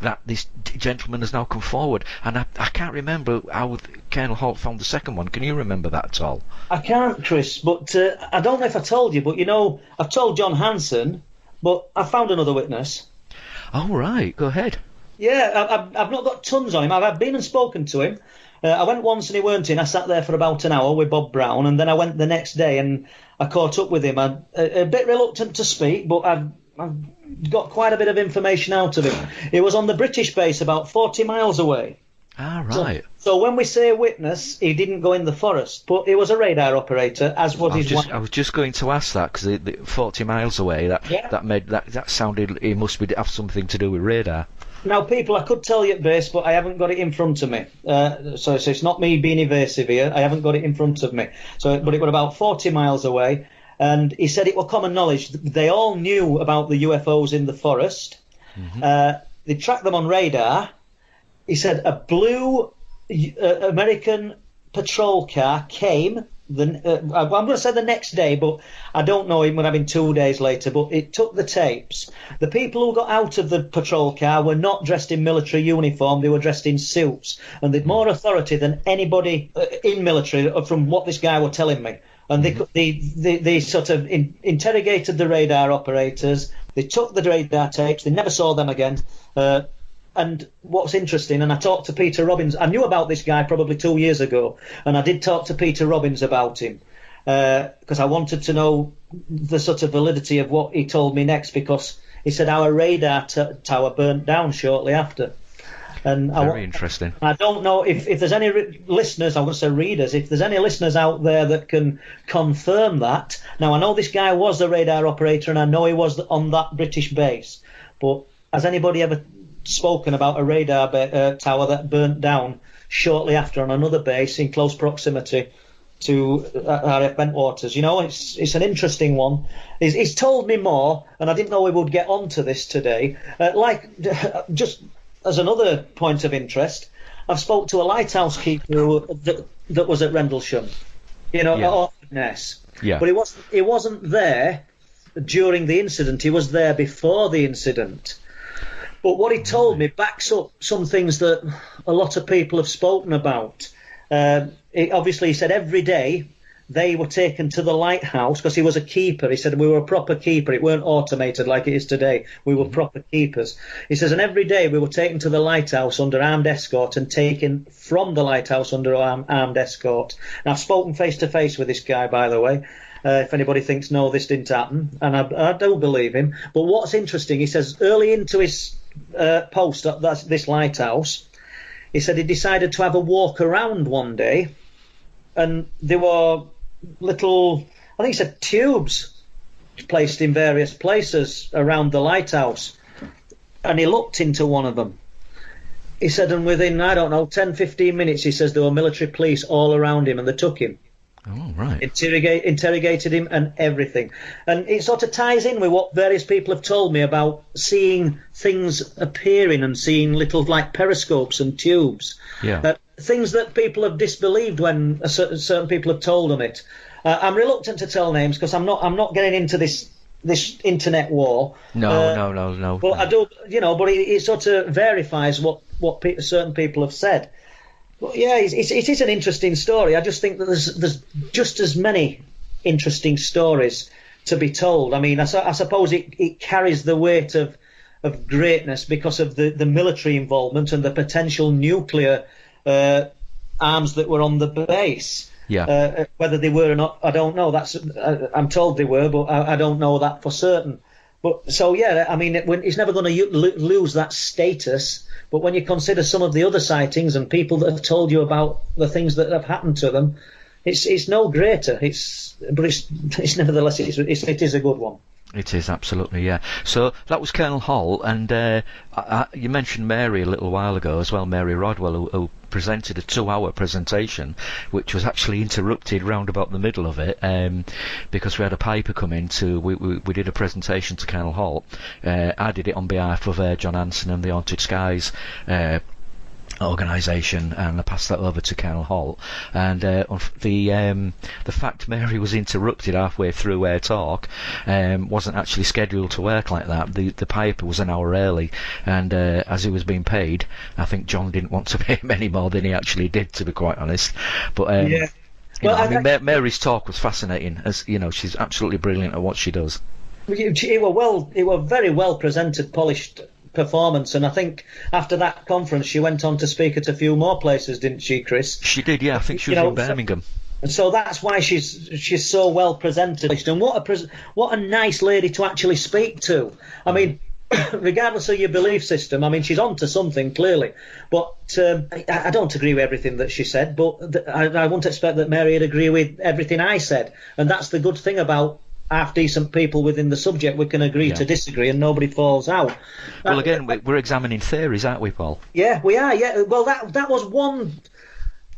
that this gentleman has now come forward, and I can't remember how Colonel Holt found the second one. Can you remember that at all? I can't, Chris, but I don't know if I told you, but I've told John Hanson, but I found another witness. Oh, right, go ahead. Yeah, I've not got tons on him. I've been and spoken to him. I went once and he weren't in. I sat there for about an hour with Bob Brown, and then I went the next day and I caught up with him. I'm a bit reluctant to speak, but I've got quite a bit of information out of him. It was on the British base about 40 miles away. Ah, right. So when we say a witness, he didn't go in the forest, but he was a radar operator, as was his wife. I was just going to ask that, because 40 miles away, that sounded, it must have something to do with radar. Now, people, I could tell you at base, but I haven't got it in front of me. So it's not me being evasive here. I haven't got it in front of me. But it was about 40 miles away. And he said it was common knowledge. They all knew about the UFOs in the forest. Mm-hmm. They tracked them on radar. He said a blue American patrol car came. I'm going to say the next day, but I don't know. It would have been 2 days later. But it took the tapes. The people who got out of the patrol car were not dressed in military uniform. They were dressed in suits. And they'd more authority than anybody in military, from what this guy was telling me. And they sort of interrogated the radar operators. They took the radar tapes. They never saw them again. And what's interesting, and I talked to Peter Robbins. I knew about this guy probably 2 years ago, and I did talk to Peter Robbins about him because I wanted to know the sort of validity of what he told me next, because he said our radar tower burnt down shortly after. And very interesting. I don't know if there's any listeners, I want to say readers, if there's any listeners out there that can confirm that. Now, I know this guy was a radar operator, and I know he was on that British base, but has anybody ever spoken about a radar tower that burnt down shortly after on another base in close proximity to RF Bentwaters? It's an interesting one. He's told me more, and I didn't know we would get onto this today. Just as another point of interest, I've spoke to a lighthouse keeper that was at Rendlesham, at Orfordness. Yeah. But he wasn't there during the incident. He was there before the incident. But what he told me backs up some things that a lot of people have spoken about. He said every day they were taken to the lighthouse because he was a keeper. He said we were a proper keeper. It weren't automated like it is today. We were proper keepers. He says, and every day we were taken to the lighthouse under armed escort and taken from the lighthouse under armed escort. And I've spoken face to face with this guy, by the way. If anybody thinks, no, this didn't happen, and I don't believe him. But what's interesting, he says early into his post at this lighthouse, he said he decided to have a walk around one day, and there were little, I think he said tubes placed in various places around the lighthouse, and he looked into one of them. He said, and within, 10, 15 minutes, he says there were military police all around him, and they took him. Oh, right. Interrogated him and everything. And it sort of ties in with what various people have told me about seeing things appearing and seeing little like periscopes and tubes. Yeah. Things that people have disbelieved when certain people have told them it. I'm reluctant to tell names because I'm not getting into this internet war. No. But I do, but it sort of verifies what certain people have said. Well, yeah, it is an interesting story. I just think that there's just as many interesting stories to be told. I mean, I suppose it carries the weight of greatness because of the military involvement and the potential nuclear arms that were on the base. Yeah. Whether they were or not, I don't know. I'm told they were, but I don't know that for certain. But so yeah, I mean, it's never going to lose that status. But when you consider some of the other sightings and people that have told you about the things that have happened to them, it's no greater. It's nevertheless it is a good one. It is, absolutely, yeah. So that was Colonel Hall, and you mentioned Mary a little while ago as well, Mary Rodwell, who presented a 2-hour presentation, which was actually interrupted round about the middle of it, because we had a paper come in we did a presentation to Colonel Hall. I did it on behalf of John Hanson and the Haunted Skies organisation, and I passed that over to Colonel Hall, and the fact Mary was interrupted halfway through her talk wasn't actually scheduled to work like that. The paper was an hour early, and as he was being paid, I think John didn't want to pay him any more than he actually did, to be quite honest. But yeah. Mary's talk was fascinating. As you know, she's absolutely brilliant at what she does. It were very well presented, polished performance, and I think after that conference she went on to speak at a few more places, didn't she, Chris? She did, yeah. I think she was in Birmingham. So that's why she's so well presented, and what a nice lady to actually speak to. I mean, regardless of your belief system, I mean, she's onto something clearly. But I don't agree with everything that she said, but I wouldn't expect that Mary would agree with everything I said, and that's the good thing about half-decent people within the subject. We can agree to disagree and nobody falls out. Well, again, we're examining theories, aren't we, Paul? Yeah, we are, yeah. Well, that was one...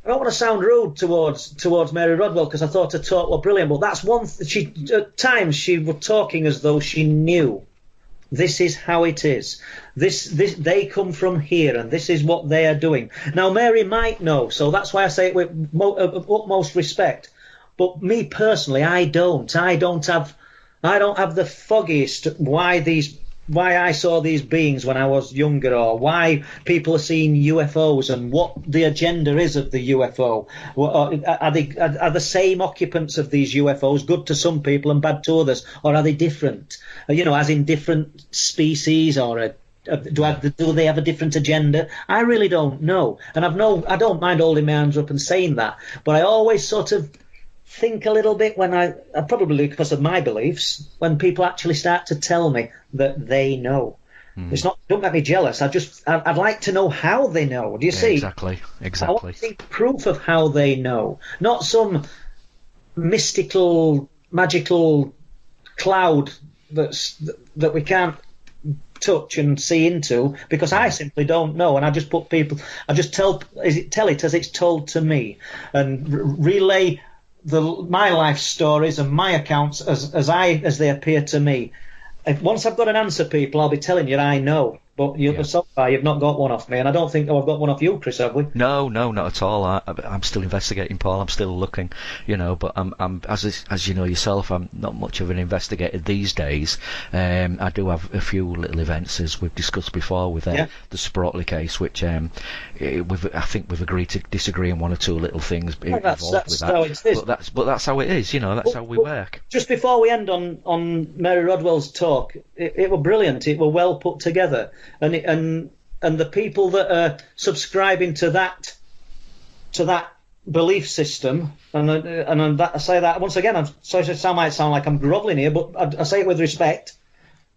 I don't want to sound rude towards Mary Rodwell because I thought her talk was brilliant, but that's one... At times she was talking as though she knew. This is how it is. This they come from here, and this is what they are doing. Now, Mary might know, so that's why I say it with utmost respect. But me personally, I don't have the foggiest why I saw these beings when I was younger, or why people are seeing UFOs and what the agenda is of the UFO. Are the same occupants of these UFOs good to some people and bad to others, or are they different? As in different species, or do they have a different agenda? I really don't know, and I don't mind holding my hands up and saying that, but I always sort of think a little bit when I probably because of my beliefs, when people actually start to tell me that they know. It's not, don't make me jealous. I'd like to know how they know. Do you see? Exactly. I want to see proof of how they know, not some mystical, magical cloud that we can't touch and see into, because I simply don't know, and I just tell it as it's told to me, and relay my life stories and my accounts as they appear to me. Once I've got an answer, people, I'll be telling you I know. but so far you've not got one off me, and I don't think I've got one off you, Chris, have we? No, not at all. I'm still investigating, Paul. I'm still looking, but I'm as you know yourself, I'm not much of an investigator these days. I do have a few little events, as we've discussed before, with the Sprottley case, which I think we've agreed to disagree on one or two little things involved with that. How it is. But that's how it is. That's how we work. Just before we end on Mary Rodwell's talk, it were brilliant. It were well put together, and the people that are subscribing to that belief system, and I say that once again, I might sound like I'm grovelling here, but I say it with respect.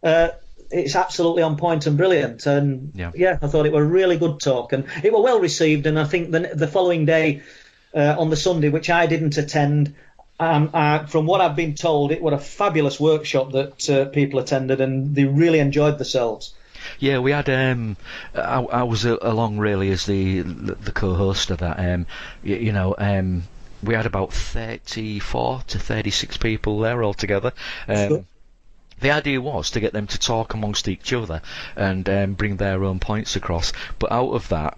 It's absolutely on point and brilliant, and I thought it were a really good talk, and it were well received. And I think the following day, on the Sunday, which I didn't attend, from what I've been told, it was a fabulous workshop that people attended, and they really enjoyed themselves. Yeah, we had. I was along really as the co-host of that. We had about 34 to 36 people there altogether. The idea was to get them to talk amongst each other and bring their own points across. But out of that,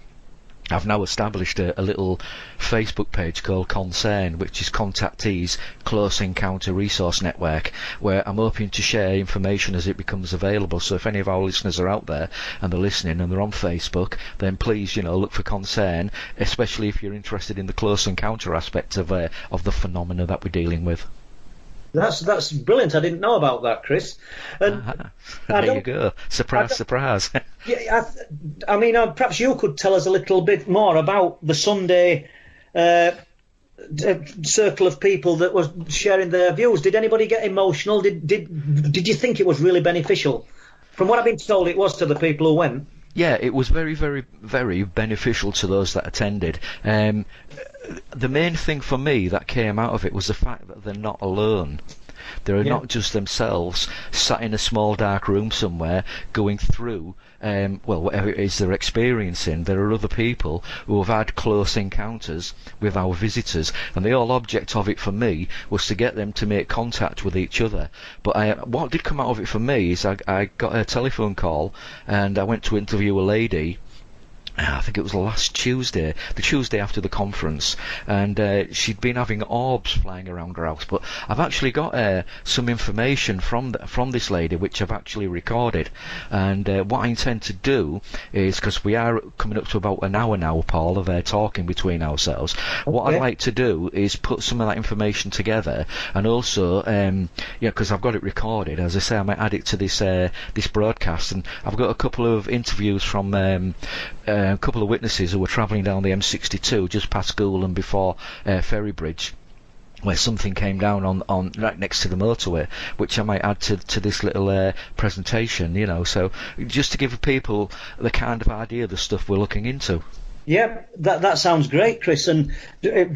I've now established a little Facebook page called Concern, which is Contactees Close Encounter Resource Network, where I'm hoping to share information as it becomes available. So if any of our listeners are out there and they're listening and they're on Facebook, then please, look for Concern, especially if you're interested in the close encounter aspect of the phenomena that we're dealing with. That's brilliant. I didn't know about that, Chris. And there you go. Surprise. Yeah, I mean, perhaps you could tell us a little bit more about the Sunday circle of people that was sharing their views. Did anybody get emotional? Did you think it was really beneficial? From what I've been told, it was to the people who went. Yeah, it was very, very, very beneficial to those that attended. The main thing for me that came out of it was the fact that they're not alone. They're not just themselves sat in a small dark room somewhere going through whatever it is they're experiencing. There are other people who have had close encounters with our visitors, and the whole object of it for me was to get them to make contact with each other. But what did come out of it for me is I got a telephone call, and I went to interview a lady. I think it was last Tuesday, the Tuesday after the conference, and she'd been having orbs flying around her house. But I've actually got some information from this lady, which I've actually recorded. And what I intend to do is, because we are coming up to about an hour now, Paul, of talking between ourselves, what I'd like to do is put some of that information together, and also, because I've got it recorded, as I say, I might add it to this broadcast, and I've got a couple of interviews from a couple of witnesses who were travelling down the M62 just past Goulham before Ferrybridge, where something came down on right next to the motorway, which I might add to this little presentation, so just to give people the kind of idea of the stuff we're looking into. Yeah, that sounds great, Chris. And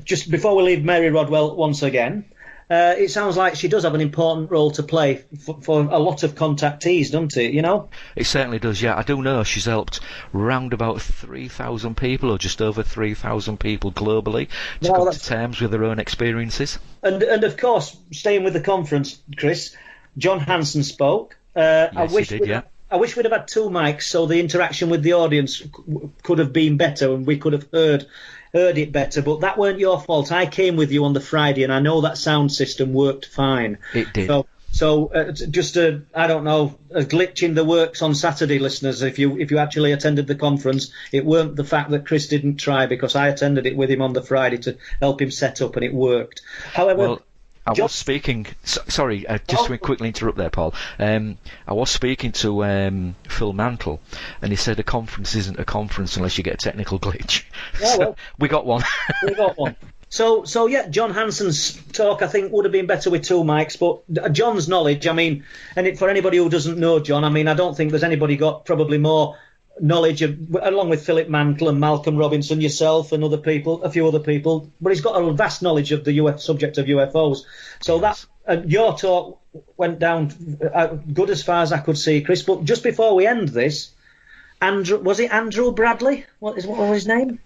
just before we leave Mary Rodwell once again, it sounds like she does have an important role to play for a lot of contactees, doesn't it, It certainly does, yeah. I do know she's helped round about 3,000 people, or just over 3,000 people globally, to come to terms with their own experiences. And of course, staying with the conference, Chris, John Hanson spoke. Yes, he did, yeah. I wish we'd have had two mics so the interaction with the audience could have been better and we could have heard it better, but that weren't your fault. I came with you on the Friday, and I know that sound system worked fine. It did. So just I don't know, a glitch in the works on Saturday, listeners. If you actually attended the conference, it weren't the fact that Chris didn't try, because I attended it with him on the Friday to help him set up, and it worked. However, I was speaking. Sorry, just to quickly interrupt there, Paul. I was speaking to Phil Mantle, and he said a conference isn't a conference unless you get a technical glitch. Yeah, well, we got one. We got one. So yeah, John Hanson's talk I think would have been better with two mics, but John's knowledge, I mean, for anybody who doesn't know John, I mean, I don't think there's anybody got probably more knowledge of, along with Philip Mantle and Malcolm Robinson, yourself and a few other people, but he's got a vast knowledge of the subject of UFOs. So yes. Your talk went down good as far as I could see, Chris. But just before we end this, was it Andrew Bradley? What was his name?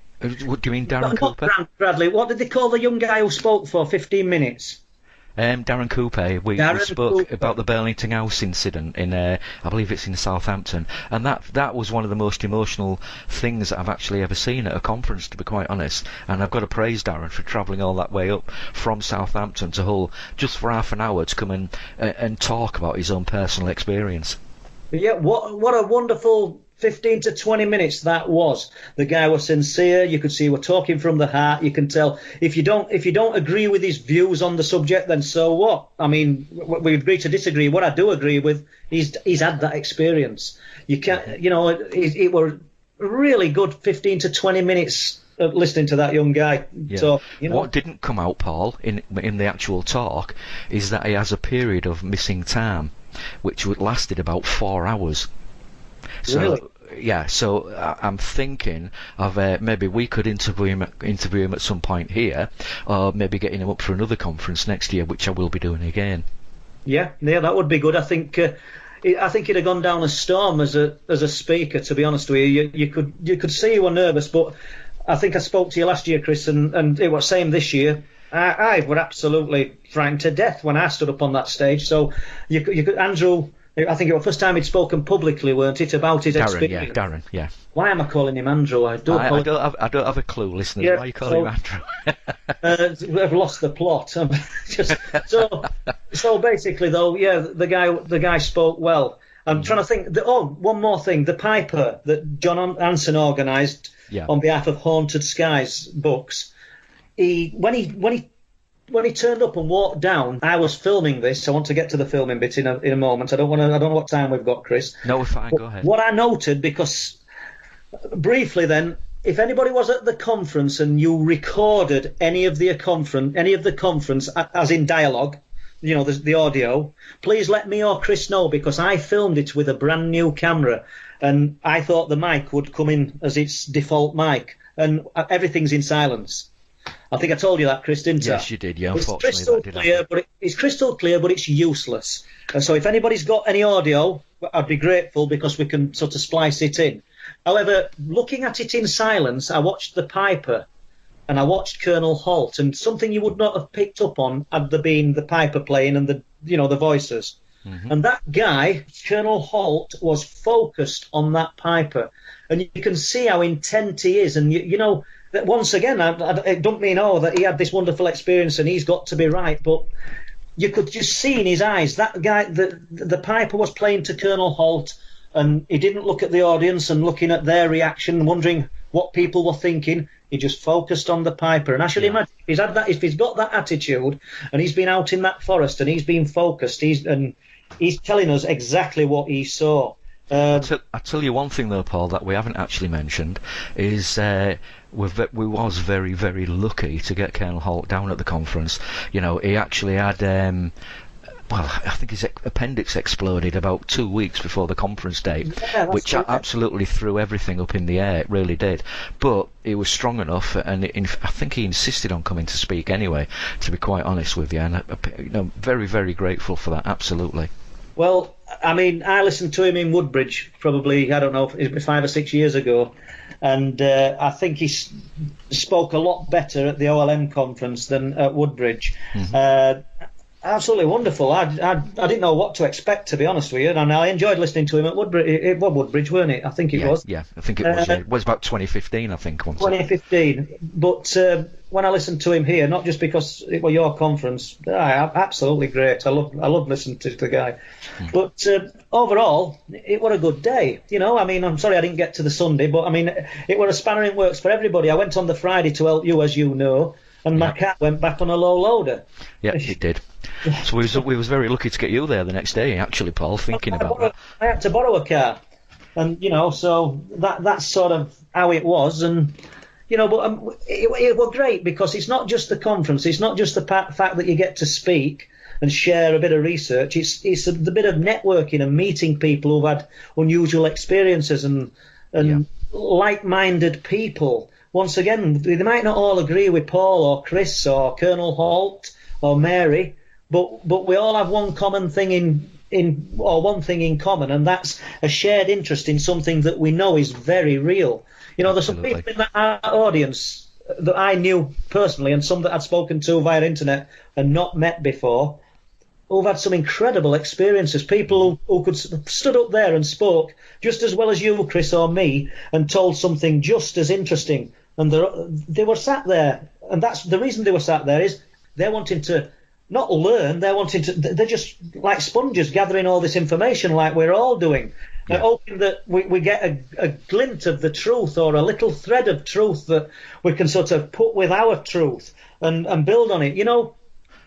What do you mean, Darren Cooper? Bradley. What did they call the young guy who spoke for 15 minutes? Darren Coupe, we Darren spoke Cooper. about the Burlington House incident in, I believe it's in Southampton, and that was one of the most emotional things that I've actually ever seen at a conference, to be quite honest. And I've got to praise Darren for travelling all that way up from Southampton to Hull just for half an hour to come and talk about his own personal experience. Yeah, what a wonderful 15 to 20 minutes that was. The guy was sincere. You could see he was talking from the heart. You can tell if you don't agree with his views on the subject, then so what? I mean, we agree to disagree. What I do agree with, he's had that experience. You can't, it were really good 15 to 20 minutes of listening to that young guy talk. What didn't come out, Paul, in the actual talk, is that he has a period of missing time, which lasted about 4 hours. So, really? Yeah, so I'm thinking of maybe we could interview him at some point here, or maybe getting him up for another conference next year, which I will be doing again. Yeah, that would be good. I think he'd have gone down a storm as a speaker. To be honest with you, you could see you were nervous, but I think I spoke to you last year, Chris, and it was same this year. I were absolutely frightened to death when I stood up on that stage. So you could, Andrew. I think it was the first time he'd spoken publicly, weren't it, about his experience? Darren, yeah. Why am I calling him Andrew? I don't have a clue, listeners. Yeah, why you calling him Andrew? We've lost the plot. So basically, though, yeah, the guy spoke well. I'm trying to think. One more thing. The Piper that John Anson organised on behalf of Haunted Skies Books. When he turned up and walked down, I was filming this. I want to get to the filming bit in a moment. I don't know what time we've got, Chris. No, we're fine. Go ahead. What I noted, because briefly then, if anybody was at the conference and you recorded any of the conference as in dialogue, the audio, please let me or Chris know, because I filmed it with a brand new camera and I thought the mic would come in as its default mic, and everything's in silence. I think I told you that, Chris, didn't I? Yes, you did. Yeah, it's unfortunately, crystal clear, but it's useless. And so if anybody's got any audio, I'd be grateful, because we can sort of splice it in. However, looking at it in silence, I watched the Piper and I watched Colonel Holt, and something you would not have picked up on had there been the Piper playing and the voices. Mm-hmm. And that guy, Colonel Holt, was focused on that Piper, and you can see how intent he is. And that once again, I don't mean that he had this wonderful experience and he's got to be right, but you could just see in his eyes that guy, the Piper was playing to Colonel Holt, and he didn't look at the audience and looking at their reaction, wondering what people were thinking. He just focused on the Piper. And I should imagine if he's got that attitude and he's been out in that forest and he's been focused, he's telling us exactly what he saw. I'll tell you one thing though, Paul, that we haven't actually mentioned is we was very, very lucky to get Colonel Holt down at the conference. He actually had I think his appendix exploded about 2 weeks before the conference date, which absolutely threw everything up in the air. It really did. But he was strong enough, and I think he insisted on coming to speak anyway, to be quite honest with you. And very, very grateful for that, absolutely. Well, I mean, I listened to him in Woodbridge probably, I don't know, 5 or 6 years ago, and I think he spoke a lot better at the OLM conference than at Woodbridge. Mm-hmm. Absolutely wonderful. I didn't know what to expect, to be honest with you, and I enjoyed listening to him at Woodbridge. It was Woodbridge, weren't it? I think it was. Yeah, I think it was. It was about 2015, I think. 2015. But when I listened to him here, not just because it was your conference, absolutely great. I love listening to the guy. Mm-hmm. But overall, it was a good day. I mean, I'm sorry I didn't get to the Sunday, but I mean, it was a spanner in works for everybody. I went on the Friday to help you, as you know, and my cat went back on a low loader. Yeah, it did. So we was very lucky to get you there the next day, actually, Paul, thinking about that. I had to borrow a car, and so that's sort of how it was. And but it was great, because it's not just the conference, it's not just the fact that you get to speak and share a bit of research. It's the bit of networking and meeting people who've had unusual experiences and like-minded people. Once again, they might not all agree with Paul or Chris or Colonel Holt or Mary, but we all have one common thing one thing in common, and that's a shared interest in something that we know is very real. There's some people in our audience that I knew personally, and some that I'd spoken to via internet and not met before, who've had some incredible experiences. People who could stood up there and spoke just as well as you, Chris, or me, and told something just as interesting. And they were sat there, and that's the reason they were sat there, is they're wanting to not learn, they're just like sponges gathering all this information like we're all doing. Yeah. Hoping that we get a glint of the truth, or a little thread of truth that we can sort of put with our truth and build on it.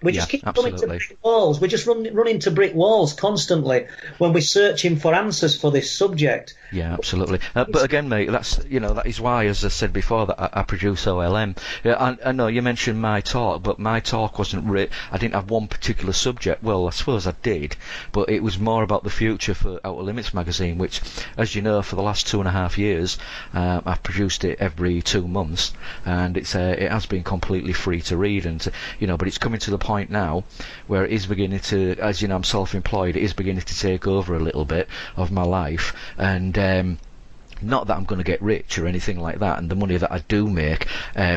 We just keep running to brick walls. We just run into brick walls constantly when we're searching for answers for this subject. Yeah, absolutely. But again, mate, that is why, as I said before, that I produce OLM. I know you mentioned my talk, but my talk wasn't I didn't have one particular subject. Well, I suppose I did, but it was more about the future for Outer Limits magazine, which, as you know, for the last 2.5 years, I've produced it every 2 months, and it has been completely free to read, and but it's coming to the point now where it is beginning to, as you know, I'm self-employed, it is beginning to take over a little bit of my life, and not that I'm going to get rich or anything like that, and the money that I do make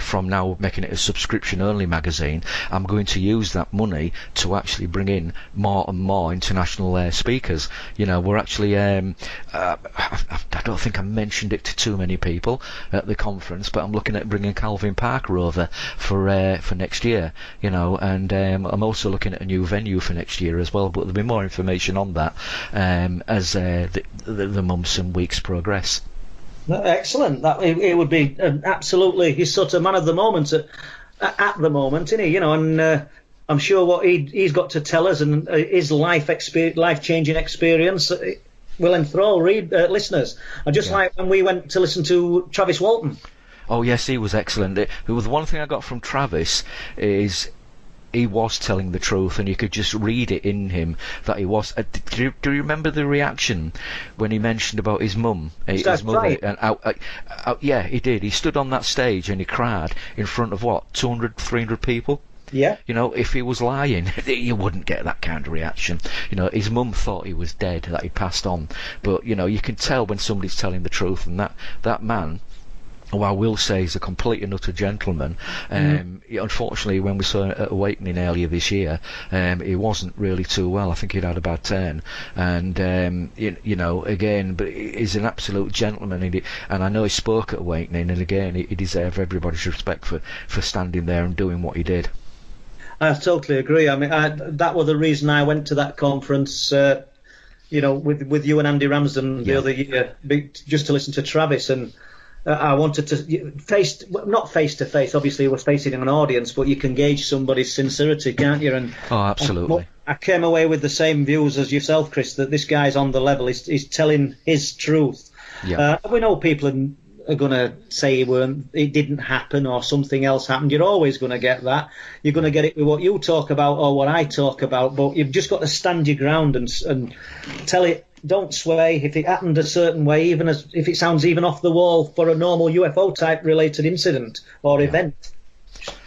from now making it a subscription-only magazine, I'm going to use that money to actually bring in more and more international speakers. We're actually, I don't think I mentioned it to too many people at the conference, but I'm looking at bringing Calvin Parker over for next year, and I'm also looking at a new venue for next year as well, but there'll be more information on that as the months and weeks progress. Excellent. That it would be absolutely. He's sort of man of the moment at the moment, isn't he? And I'm sure what he's got to tell us and his life-changing experience will enthrall listeners. And just like when we went to listen to Travis Walton. Oh yes, he was excellent. The one thing I got from Travis is he was telling the truth, and you could just read it in him that he was. Do you remember the reaction when he mentioned about his mum, his mother? Right. And yeah, he did. He stood on that stage and he cried in front of 200, 300 people. Yeah. If he was lying, you wouldn't get that kind of reaction. His mum thought he was dead, that he passed on. But you can tell when somebody's telling the truth, and that man, who I will say is a complete and utter gentleman. Unfortunately, when we saw him at Awakening earlier this year, he wasn't really too well. I think he'd had a bad turn. And, again, but he's an absolute gentleman. And I know he spoke at Awakening, and again, he deserved everybody's respect for standing there and doing what he did. I totally agree. I mean, that was the reason I went to that conference, with you and Andy Ramsden the other year, just to listen to Travis. And I wanted to not face to face. Obviously, we're facing an audience, but you can gauge somebody's sincerity, can't you? And absolutely. I came away with the same views as yourself, Chris. That this guy's on the level. He's telling his truth. Yeah. We know people are going to say it didn't happen or something else happened. You're always going to get that. You're going to get it with what you talk about or what I talk about. But you've just got to stand your ground and tell it. Don't sway if it happened a certain way, even if it sounds even off the wall for a normal UFO type related incident or event.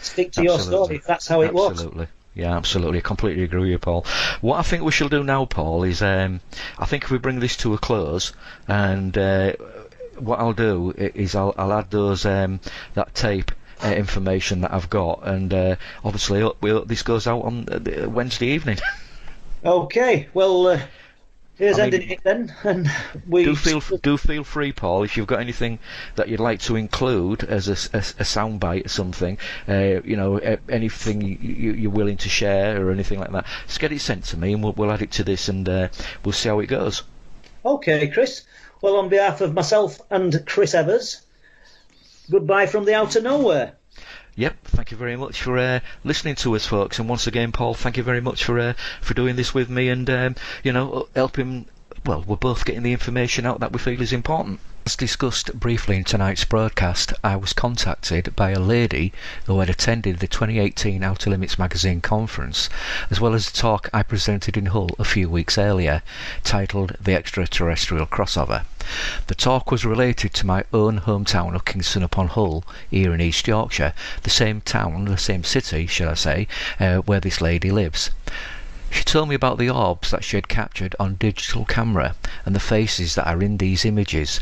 Stick to your story if that's how it was. Absolutely. Yeah, absolutely. I completely agree with you, Paul. What I think we shall do now, Paul, is I think if we bring this to a close, and what I'll do is I'll add those that tape information that I've got, and obviously this goes out on Wednesday evening. Okay, well. Here's ending it then, and do feel free, Paul, if you've got anything that you'd like to include as a soundbite or something, anything you're willing to share or anything like that. Just get it sent to me, and we'll add it to this, and we'll see how it goes. Okay, Chris. Well, on behalf of myself and Chris Evers, goodbye from the outer nowhere. Yep, thank you very much for listening to us, folks. And once again, Paul, thank you very much for doing this with me and, helping. Well, we're both getting the information out that we feel is important. As discussed briefly in tonight's broadcast, I was contacted by a lady who had attended the 2018 Outer Limits magazine conference, as well as a talk I presented in Hull a few weeks earlier, titled The Extraterrestrial Crossover. The talk was related to my own hometown of Kingston upon Hull, here in East Yorkshire, the same town, the same city, should I say, where this lady lives. She told me about the orbs that she had captured on digital camera and the faces that are in these images.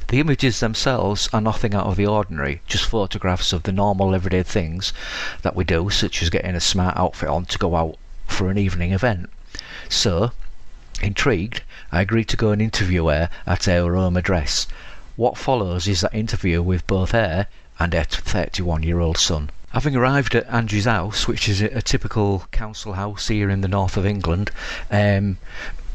The images themselves are nothing out of the ordinary, just photographs of the normal everyday things that we do, such as getting a smart outfit on to go out for an evening event. So, intrigued, I agreed to go and interview her at her home address. What follows is that interview with both her and her 31-year-old son. Having arrived at Angie's house, which is a typical council house here in the north of England, Angie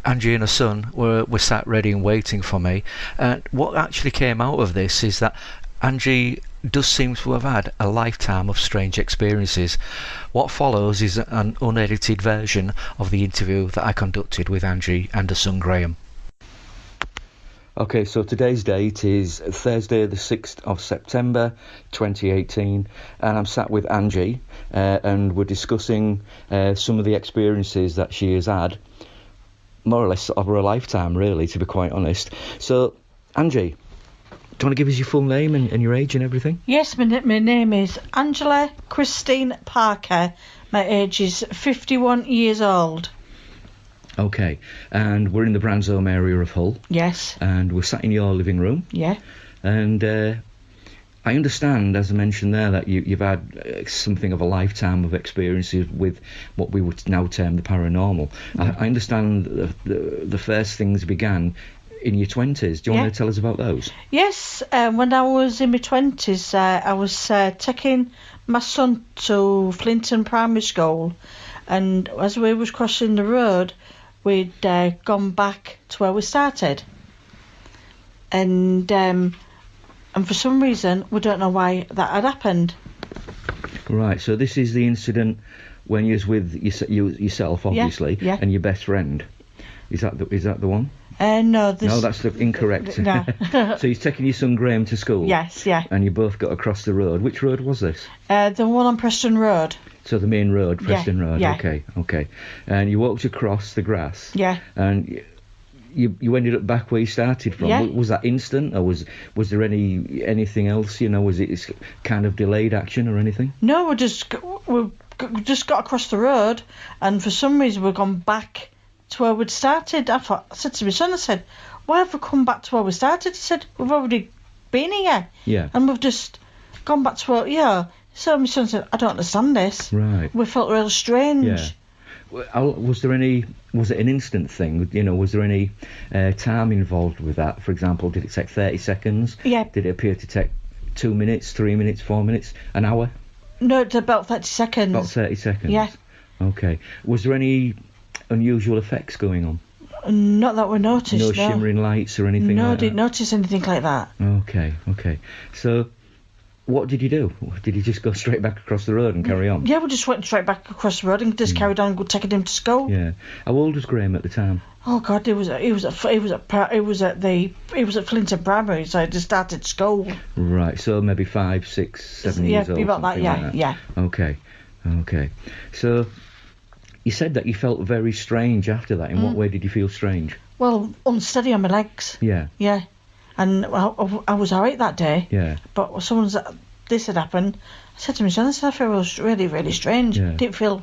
and her son were sat ready and waiting for me. And what actually came out of this is that Angie does seem to have had a lifetime of strange experiences. What follows is an unedited version of the interview that I conducted with Angie and her son Graham. Okay, so today's date is Thursday the 6th of September 2018, and I'm sat with Angie and we're discussing some of the experiences that she has had, more or less over a lifetime really, to be quite honest. So, Angie, do you want to give us your full name and your age and everything? Yes, my name is Angela Christine Parker. My age is 51 years old. Okay, and we're in the Bransholme area of Hull. Yes. And we're sat in your living room. Yeah. And I understand, as I mentioned there, that you've had something of a lifetime of experiences with what we would now term the paranormal. I understand the first things began in your 20s. Do you want to tell us about those? Yes, when I was in my 20s, I was taking my son to Flinton Primary School, and as we was crossing the road, we'd gone back to where we started, and for some reason we don't know why that had happened. Right, so this is the incident when you was with yourself, obviously, and your best friend. Is that the one? No, that's incorrect. No. So you're taking your son Graham to school? Yes, yeah. And you both got across the road. Which road was this? The one on Preston Road. So the main road, Preston Road. Yeah. Okay. And you walked across the grass. Yeah. And you ended up back where you started from. Yeah. Was that instant, or was there anything else? Was it kind of delayed action or anything? No, we just got across the road, and for some reason we've gone back to where we'd started. I said to my son, I said, why have we come back to where we started? He said, we've already been here. Yeah. And we've just gone back to where, So my son said, I don't understand this. Right. We felt real strange. Yeah. Was it an instant thing? Was there any time involved with that? For example, did it take 30 seconds? Yeah. Did it appear to take 2 minutes, 3 minutes, 4 minutes, an hour? No, it's about 30 seconds. About 30 seconds? Yeah. Okay. Was there any unusual effects going on? Not that we noticed, no. Shimmering lights or anything like that? No, I didn't notice anything like that. Okay. So, what did you do? Did you just go straight back across the road and carry on? Yeah, we just went straight back across the road and just carried on taking him to school. Yeah. How old was Graham at the time? Oh God, he was at Flinton Primary, so he just started school. Right. So maybe 5, 6, 7 years old. Yeah, about that. Like that. Yeah. Okay. So, you said that you felt very strange after that. In what way did you feel strange? Well, unsteady on my legs. Yeah. Yeah. And I was alright that day. Yeah. But this had happened. I said to my son, I feel really, really strange. Yeah. Didn't feel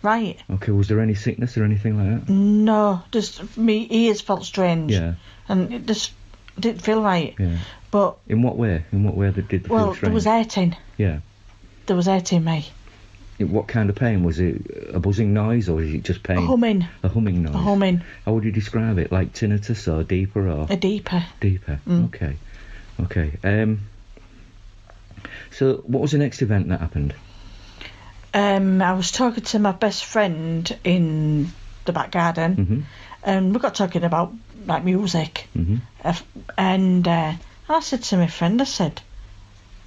right. Okay. Was there any sickness or anything like that? No, just me ears felt strange. Yeah. And it just didn't feel right. Yeah. But in what way? Did it feel strange? Well, there was hurting. Yeah. There was hurting me. What kind of pain? Was it a buzzing noise or was it just pain? A humming. A humming noise. A humming. How would you describe it? Like tinnitus or deeper or? A deeper. Deeper. Okay. So what was the next event that happened? I was talking to my best friend in the back garden, and we got talking about like music, and I said to my friend, I said,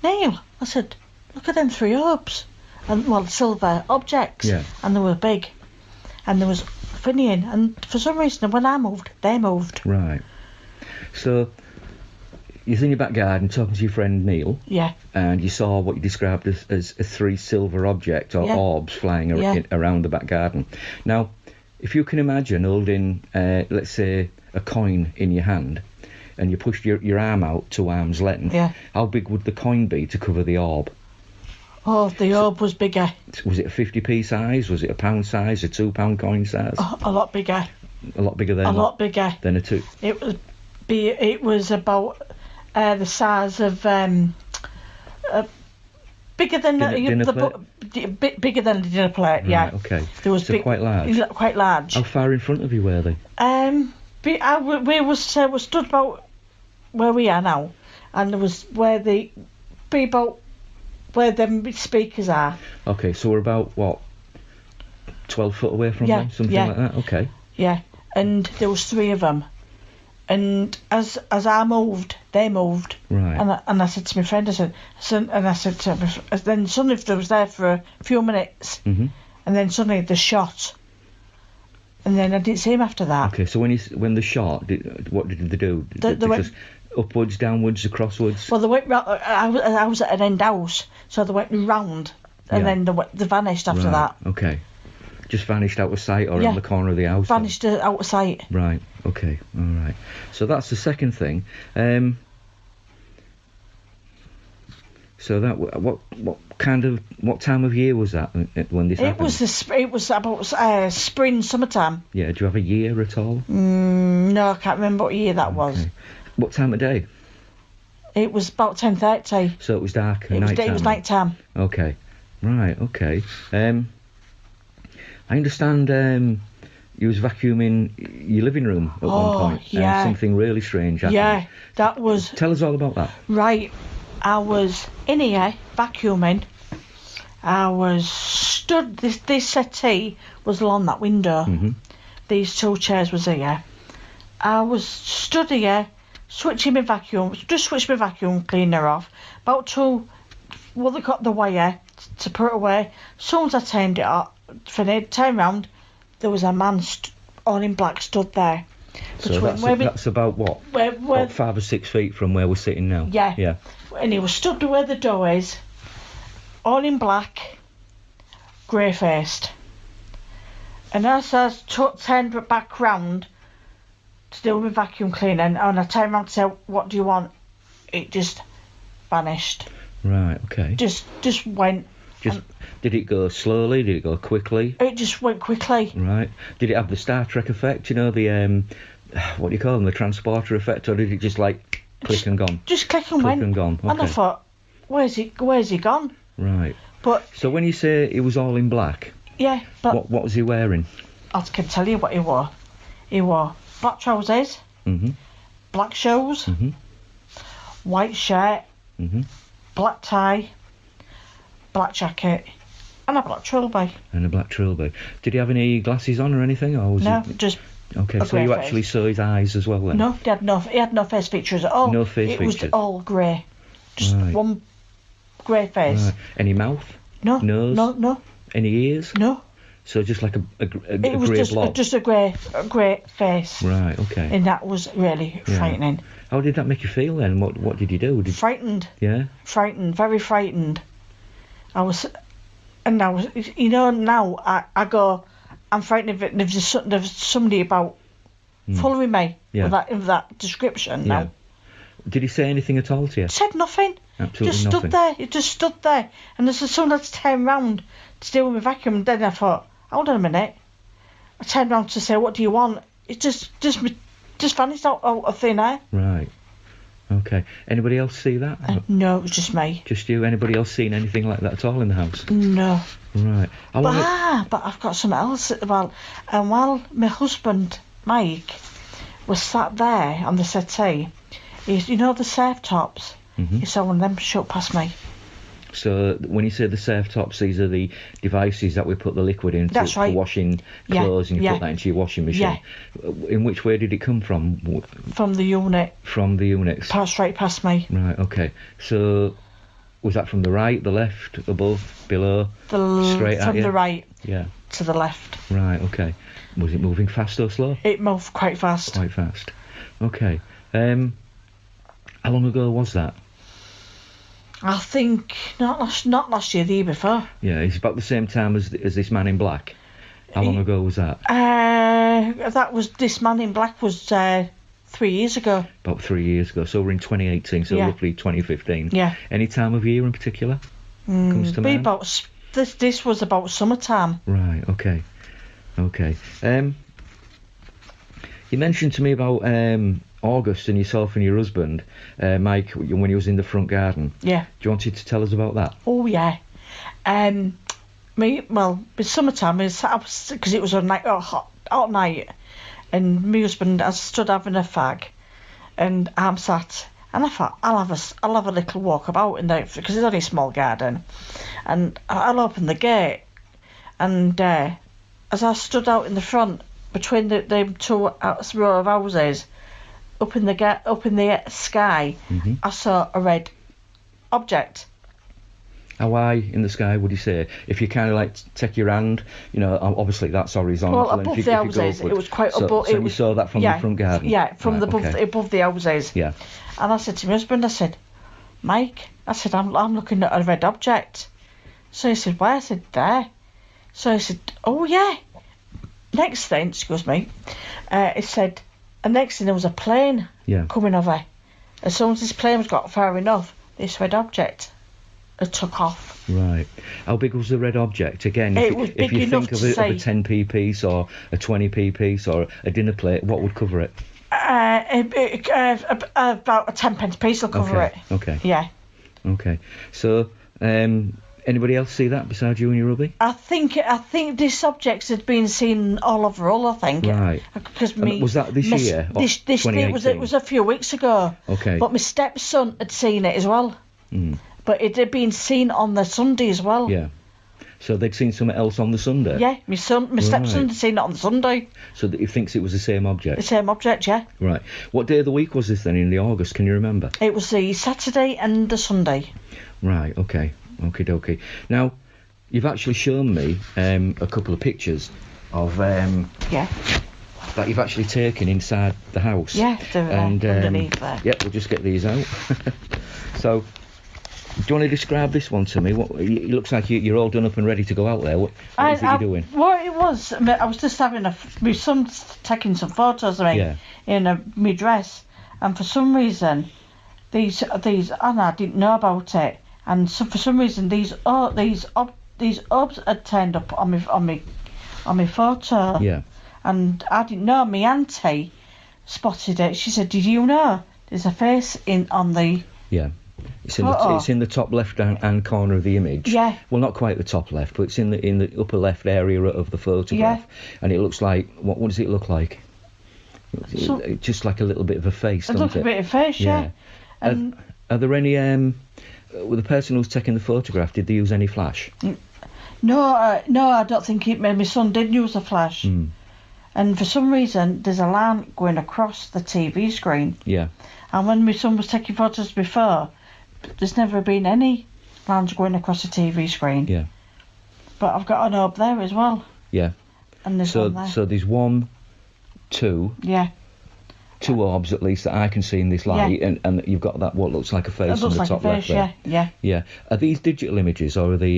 Neil, I said, look at them 3 orbs. And silver objects, and they were big, and there was Finian, and for some reason when I moved, they moved. Right. So you're in your back garden talking to your friend Neil. Yeah. And you saw what you described as 3 silver objects or orbs flying around the back garden. Now, if you can imagine holding, let's say, a coin in your hand, and you pushed your arm out to arm's length, how big would the coin be to cover the orb? Oh, the orb was bigger. Was it a 50p size? Was it a pound size? A £2 coin size? Oh, a lot bigger. A lot bigger than A lot bigger. Than a two. It was about the size of bigger than dinner plate? bit bigger than the dinner plate. Right, yeah. Okay. There was so quite large. Quite large. How far in front of you were they? We was stood about where we are now, and there was where the people where the speakers are. Okay, so we're about what, 12 foot away from them, something like that. Okay. Yeah, and there was 3 of them, and as I moved, they moved. Right. And I said to my friend, then suddenly they was there for a few minutes, Mhm. and then suddenly they shot, and then I didn't see him after that. Okay, so when they shot, what did they do? Did They went just upwards, downwards, acrosswards? Well, they went round. I was at an end house, so they went round, and then they vanished after that. Okay. Just vanished out of sight or on the corner of the house? Vanished out of sight. Right, okay, alright. So that's the second thing. So that what time of year was that when this happened? It was about spring, summertime. Yeah, do you have a year at all? No, I can't remember what year that was. Okay. What time of day? It was about 10:30. So it was dark, It was night time. Okay, right, okay. I understand you was vacuuming your living room at one point. Yeah. Something really strange happened. Yeah, that was... Tell us all about that. Right, I was in here vacuuming. I was stood... This settee was along that window. Mm-hmm. These 2 chairs was here. I was stood here, switched my vacuum cleaner off. About to... Well, they got the wire to put it away. As soon as I turned it up, turned round, there was a man all in black stood there. So that's about what? About 5 or 6 feet from where we're sitting now. Yeah. Yeah. And he was stood where the door is, all in black, grey faced. And as I turned back round to do my vacuum cleaning, and I turned round to say, "What do you want?" It just vanished. Right. Okay. Just went. Did it go slowly? Did it go quickly? It just went quickly. Right. Did it have the Star Trek effect? You know, the what do you call them? The transporter effect, or did it just like click and gone? Just click and went. And gone. Okay. And I thought, where's he gone? Right. But so when you say he was all in black, yeah, but what was he wearing? I can tell you what he wore. He wore black trousers, black shoes, white shirt, black tie, black jacket, and a black trilby. Did he have any glasses on or anything? Or was just... Okay, so you actually saw his eyes as well then? No, he had no face features at all. No face features? It was all grey. Just one grey face. Right. Any mouth? No. Nose? No. Any ears? No. So just like a grey blob? Just a grey face. Right, okay. And that was really frightening. How did that make you feel then? What did you do? Frightened. Yeah? Frightened, very frightened. I was, you know, now I go, I'm frightened if there's somebody about following me with that description now. Yeah. Did he say anything at all to you? Said nothing. Absolutely nothing. Stood there. He just stood there. And as soon as I turned round to deal with my vacuum, then I thought, hold on a minute. I turned round to say, what do you want? It just vanished out of thin air. Right. Okay. Anybody else see that? No, it was just me. Just you? Anybody else seen anything like that at all in the house? No. Right. But I've got something else. While my husband, Mike, was sat there on the settee, you know the surf tops? He saw one of them shoot past me. So when you say the surf tops, these are the devices that we put the liquid in for washing clothes, and you put that into your washing machine. Yeah. In which way did it come from? From the unit. From the units. Passed straight past me. Right, okay. So was that from the right, the left, above, below, straight at you? From the right. Yeah. To the left. Right, okay. Was it moving fast or slow? It moved quite fast. Quite fast. Okay. How long ago was that? I think not last year, the year before. Yeah, it's about the same time as this man in black. How long ago was that? This man in black was 3 years ago. About 3 years ago. So we're in 2018, so roughly 2015. Yeah. Any time of year in particular? comes to mind? This was about summertime. Right. Okay. You mentioned to me about August and yourself and your husband, Mike, when he was in the front garden. Yeah. Do you want you to tell us about that? Oh yeah. It's summertime, because it was a hot night, and my husband has stood having a fag, and I'm sat, and I thought I'll have a little walk about in there, because it's only a small garden, and I'll open the gate, and as I stood out in the front between the two row of houses, up in the sky, I saw a red object. How high in the sky would you say? If you kind of like take your hand, obviously that's horizontal. Well, above the houses, it was quite above. So you saw that from the front garden? Yeah, from above the houses. Yeah. And I said to my husband, I said, Mike, I'm looking at a red object. So he said, where? I said, there. So he said, oh yeah. Next thing, excuse me, it said, and next thing there was a plane coming over. As soon as this plane got far enough, this red object took off. Right. How big was the red object? Again, if you think of a 10p piece or a 20p piece or a dinner plate, what would cover it? About a 10p piece will cover it. Okay. Yeah. Okay. So, anybody else see that besides you and your hubby? I think this object had been seen all over Hull, I think. Right. Because was that this year? This it was a few weeks ago. Okay. But my stepson had seen it as well. But it had been seen on the Sunday as well. Yeah. So they'd seen something else on the Sunday? Yeah, my stepson had seen it on the Sunday. So he thinks it was the same object? The same object, yeah. Right. What day of the week was this then, in the August? Can you remember? It was the Saturday and the Sunday. Right, okay. Okie dokie. Now, you've actually shown me a couple of pictures of... that you've actually taken inside the house. Yeah, they're underneath there. Yep, we'll just get these out. So... Do you want to describe this one to me? It looks like you're all done up and ready to go out there. What is it you're doing? What it was, I was just having my son taking some photos of me in my dress, and for some reason, these and I didn't know about it, and so for some reason these orbs had turned up on my photo. Yeah. And I didn't know. My auntie spotted it. She said, "Did you know there's a face on the?" Yeah. It's in the top left-hand corner of the image. Yeah. Well, not quite the top left, but it's in the upper left area of the photograph. Yeah. And it looks like what does it look like? Just like a little bit of a face, doesn't it? A bit of a face, yeah. And are there any? With the person who's taking the photograph, did they use any flash? No, I don't think my son did use a flash. And for some reason, there's a line going across the TV screen. Yeah. And when my son was taking photos before, there's never been any lines going across the TV screen. Yeah. But I've got an orb there as well. Yeah. And there's one there. So there's 1, 2. Yeah. 2 orbs at least that I can see in this light, and you've got that what looks like a face on the top left there. Yeah. Are these digital images or are they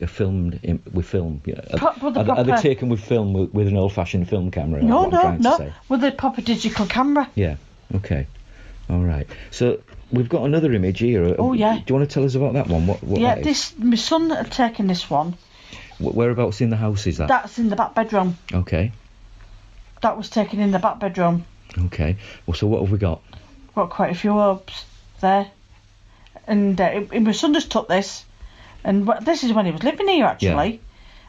filmed with film? Yeah. Are they taken with film with an old-fashioned film camera? No. With a proper digital camera. Yeah. Okay. All right. So we've got another image here. Oh yeah. Do you want to tell us about that one? What yeah, that is? My son had taken this one. Whereabouts in the house is that? That's in the back bedroom. Okay. That was taken in the back bedroom. Okay. Well, so what have we got? Got quite a few orbs there, and my son just took this, and this is when he was living here actually,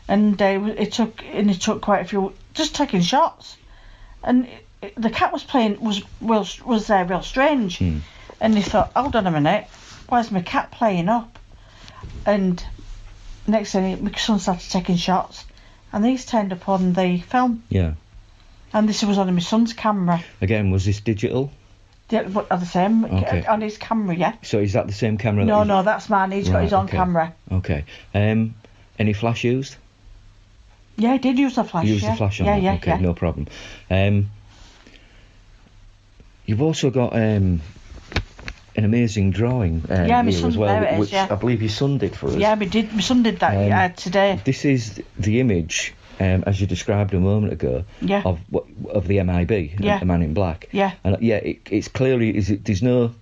and it took quite a few, just taking shots, and the cat was playing was real strange, and he thought, hold on a minute, where's my cat playing up? And next thing, my son started taking shots, and these turned up on the film. Yeah. And this was on my son's camera. Again, was this digital? Yeah, but the same. Okay. On his camera, yeah. So is that the same camera? No, that's mine. He's got his own camera. Okay. Any flash used? Yeah, he did use the flash. You used the flash on that? Yeah, okay, no problem. You've also got an amazing drawing here as well, which I believe your son did for us. Yeah, my son did that today. This is the image, as you described a moment ago, of the MIB, the Man in Black. Yeah. And it's clearly there's no.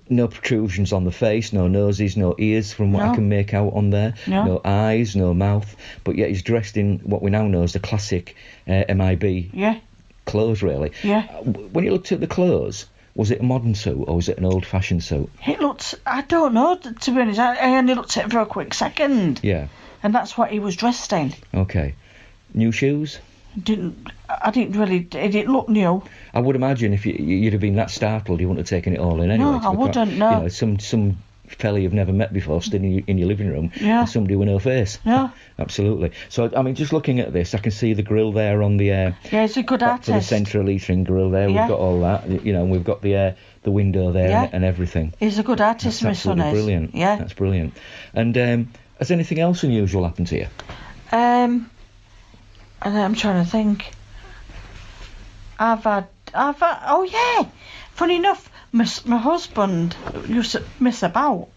no protrusions on the face, no noses, no ears from what I can make out on there, no eyes, no mouth, but yet he's dressed in what we now know as the classic MIB clothes, really. Yeah. When you looked at the clothes, was it a modern suit or was it an old-fashioned suit? It looked, I don't know, to be honest, I only looked at it for a quick second. Yeah. And that's what he was dressed in. Okay. New shoes? It didn't look new. I would imagine if you'd have been that startled, you wouldn't have taken it all in anyway. No, I wouldn't, no. You know, some fella you've never met before stood in your living room and somebody with no face. Yeah. Absolutely. So, I mean, just looking at this, I can see the grill there on the... yeah, he's a good artist. For the central eating grill there, we've got all that, you know, and we've got the window there and everything. He's a good artist, my son is. Brilliant. Yeah. That's brilliant. And has anything else unusual happened to you? And I'm trying to think. I've had, oh yeah, funny enough, my husband used to mess about,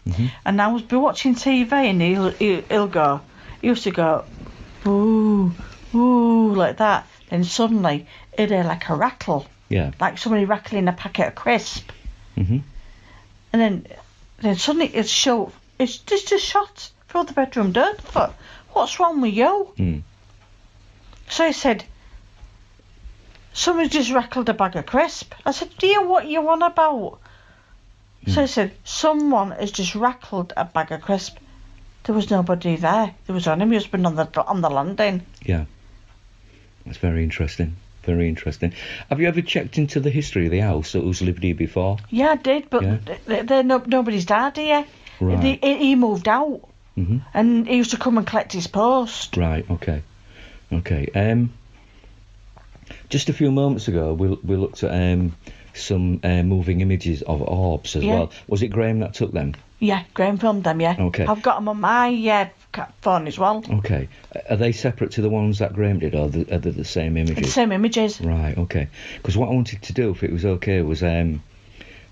and I would be watching TV and he used to go, ooh, ooh, like that, and suddenly it'd hear like a rattle, like somebody rattling a packet of crisp, and then suddenly it's just shot through the bedroom door. I thought, what's wrong with you? So he said, someone just rattled a bag of crisp. I said, dear, what you on about? So he said, someone has just rattled a bag of crisp. There was nobody there. There was only my husband on the landing. Yeah. That's very interesting. Very interesting. Have you ever checked into the history of the house that was lived here before? Yeah, I did, but nobody's died here. Right. He moved out. And he used to come and collect his post. Right, okay. Okay. Just a few moments ago, we looked at some moving images of orbs as well. Was it Graham that took them? Yeah, Graham filmed them, yeah. Okay. I've got them on my phone as well. Okay. Are they separate to the ones that Graham did, or are they the same images? The same images. Right, okay. Because what I wanted to do, if it was okay, was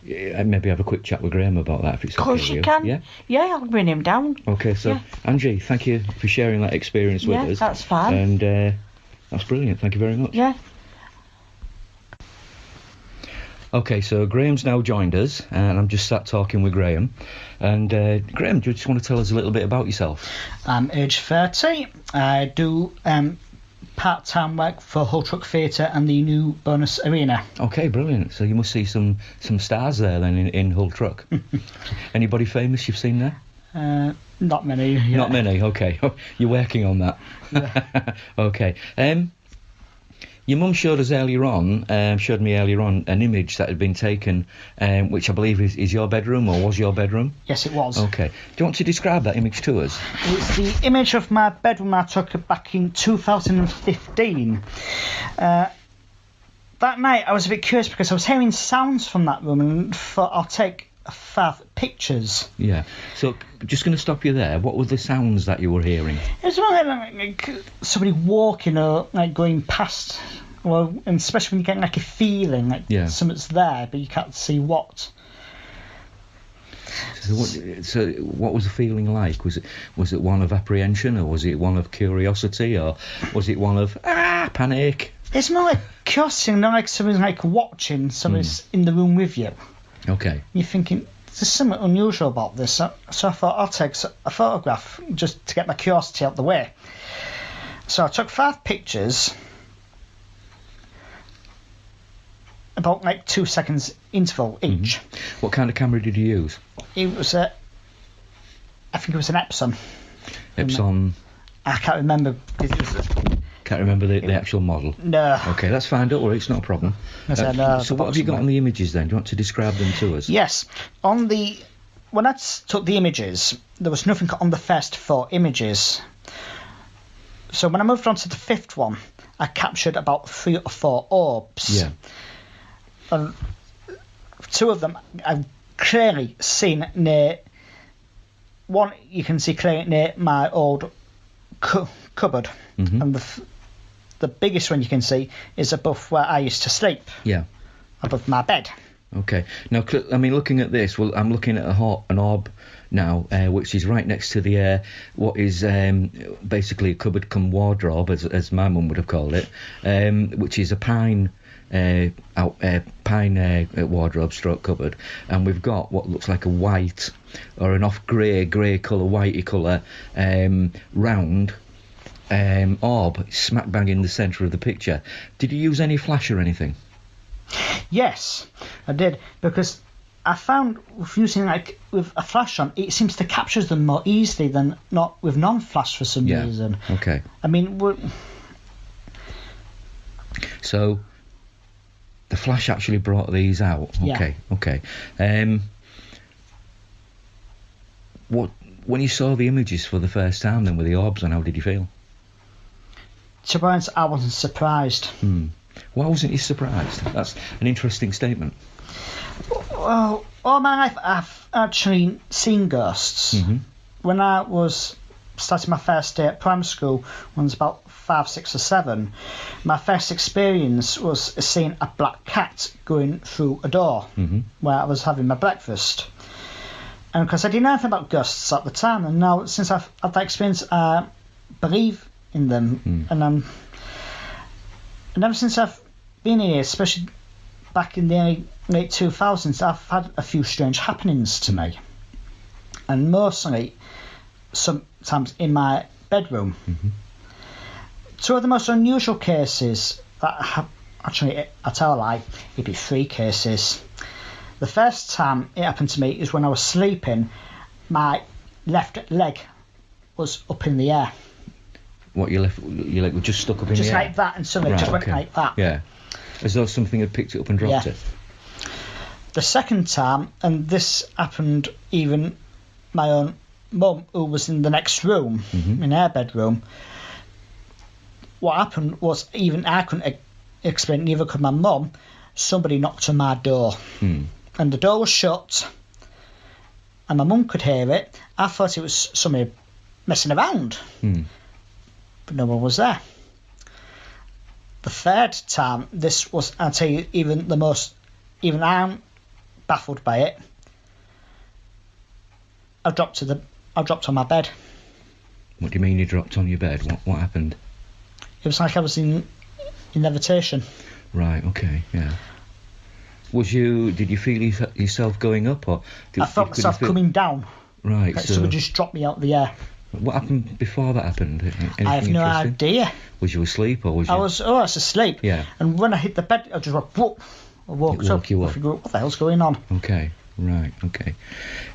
maybe have a quick chat with Graham about that, if it's okay. Of course you can. Yeah? Yeah, I'll bring him down. Okay, so Angie, thank you for sharing that experience with us. Yeah, that's fine. And that's brilliant. Thank you very much. Yeah. Okay, so Graham's now joined us, and I'm just sat talking with Graham. And Graham, do you just want to tell us a little bit about yourself? I'm age 30. I do part-time work for Hull Truck Theatre and the new Bonus Arena. Okay, brilliant. So you must see some stars there then in Hull Truck. Anybody famous you've seen there? Not many. Yeah. Not many, okay. You're working on that. Yeah. Okay. Your mum showed me earlier on an image that had been taken, which I believe is your bedroom, or was your bedroom? Yes, it was. Okay. Do you want to describe that image to us? It's the image of my bedroom I took back in 2015. That night I was a bit curious because I was hearing sounds from that room and thought I'll take 5 pictures. Yeah. So, just going to stop you there. What were the sounds that you were hearing? It was like somebody walking or like going past. Well, and especially when you get like a feeling like something's there, but you can't see what. So what was the feeling like? Was it one of apprehension, or was it one of curiosity, or was it one of panic? It's more like curiosity, not like someone's like watching, someone's in the room with you. Okay. You're thinking, there's something unusual about this. So I thought I'll take a photograph just to get my curiosity out the way. So I took 5 pictures, about like 2 seconds interval each. What kind of camera did you use? It was I think it was an Epson. Epson? I can't remember. Can't remember the actual model? No. Okay, that's fine, don't worry, it's not a problem. So what have you got on the images then? Do you want to describe them to us? Yes. When I took the images, there was nothing on the first 4 images. So when I moved on to the 5th one, I captured about 3 or 4 orbs. Yeah. And 2 of them I've clearly seen near... One you can see clearly near my old cupboard. And the biggest one you can see is above where I used to sleep. Yeah. Above my bed. Okay. Now, I mean, looking at this, well, I'm looking at an orb now, which is right next to the what is basically a cupboard cum wardrobe, as my mum would have called it, which is a pine pine wardrobe stroke cupboard, and we've got what looks like a white or an off grey colour, whitey colour round orb smack bang in the centre of the picture. Did you use any flash or anything? Yes, I did, because I found with using with a flash on, it seems to capture them more easily than not with non-flash for some reason. Okay. I mean, so the flash actually brought these out. Okay. Yeah. Okay. When you saw the images for the first time, then with the orbs on, how did you feel? To be honest, I wasn't surprised. Why wasn't you surprised? That's an interesting statement. Well, all my life I've actually seen ghosts. When I was starting my first day at primary school, when I was about 5, 6 or 7, my first experience was seeing a black cat going through a door where I was having my breakfast. And because I didn't know anything about ghosts at the time, and now since I've had that experience, I believe in them. And ever since I've been here, especially back in the late 2000s, I've had a few strange happenings to me, and mostly sometimes in my bedroom. Two of the most unusual cases that I tell a lie, it'd be 3 cases. The first time it happened to me is when I was sleeping. My left leg was up in the air. What, your leg was just stuck up in the air? Just like that, and suddenly it just went like that. Yeah. As though something had picked it up and dropped it. The second time, and this happened even my own mum, who was in the next room, in her bedroom, what happened was, even I couldn't explain, neither could my mum, somebody knocked on my door. And the door was shut, and my mum could hear it. I thought it was somebody messing around, but no one was there. The third time, this was, I'll tell you, even I'm baffled by it. I dropped on my bed. What do you mean you dropped on your bed? What happened? It was like I was in levitation. Right. Okay. Yeah. Did you feel yourself going up, or I felt myself coming down? Right. Like someone just dropped me out of the air. What happened before that happened? Anything I have no idea. Was you asleep, or was you? I was asleep. Yeah. And when I hit the bed, I just went, whoop. I woke up. You up. What the hell's going on? Okay. Right. Okay.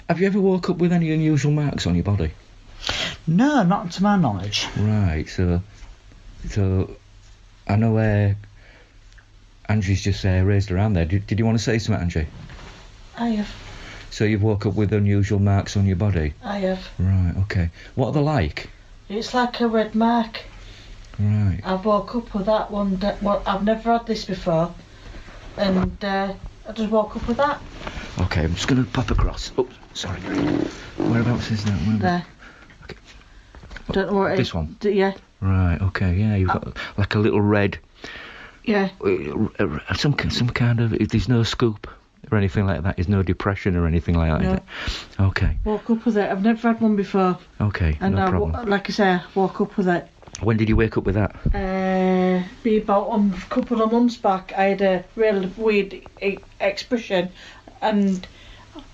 Have you ever woke up with any unusual marks on your body? No, not to my knowledge. Right. So I know Angie's just raised her hand there. Did you want to say something, Angie? I have. So you've woke up with unusual marks on your body? I have. Right, okay. What are they like? It's like a red mark. Right. I woke up with that one. I've never had this before. And I just woke up with that. Okay, I'm just going to pop across. Oh, sorry. Whereabouts is that? There. Okay. Don't know what this one? Yeah. Right, okay, yeah. You've got like a little red... Yeah. Some kind of... There's no scoop or anything like that. There's no depression or anything like that, no. Is it? Okay. Woke up with it. I've never had one before. Okay, and no problem. Like I say, I woke up with it. When did you wake up with that? Be about a couple of months back. I had a real weird expression, and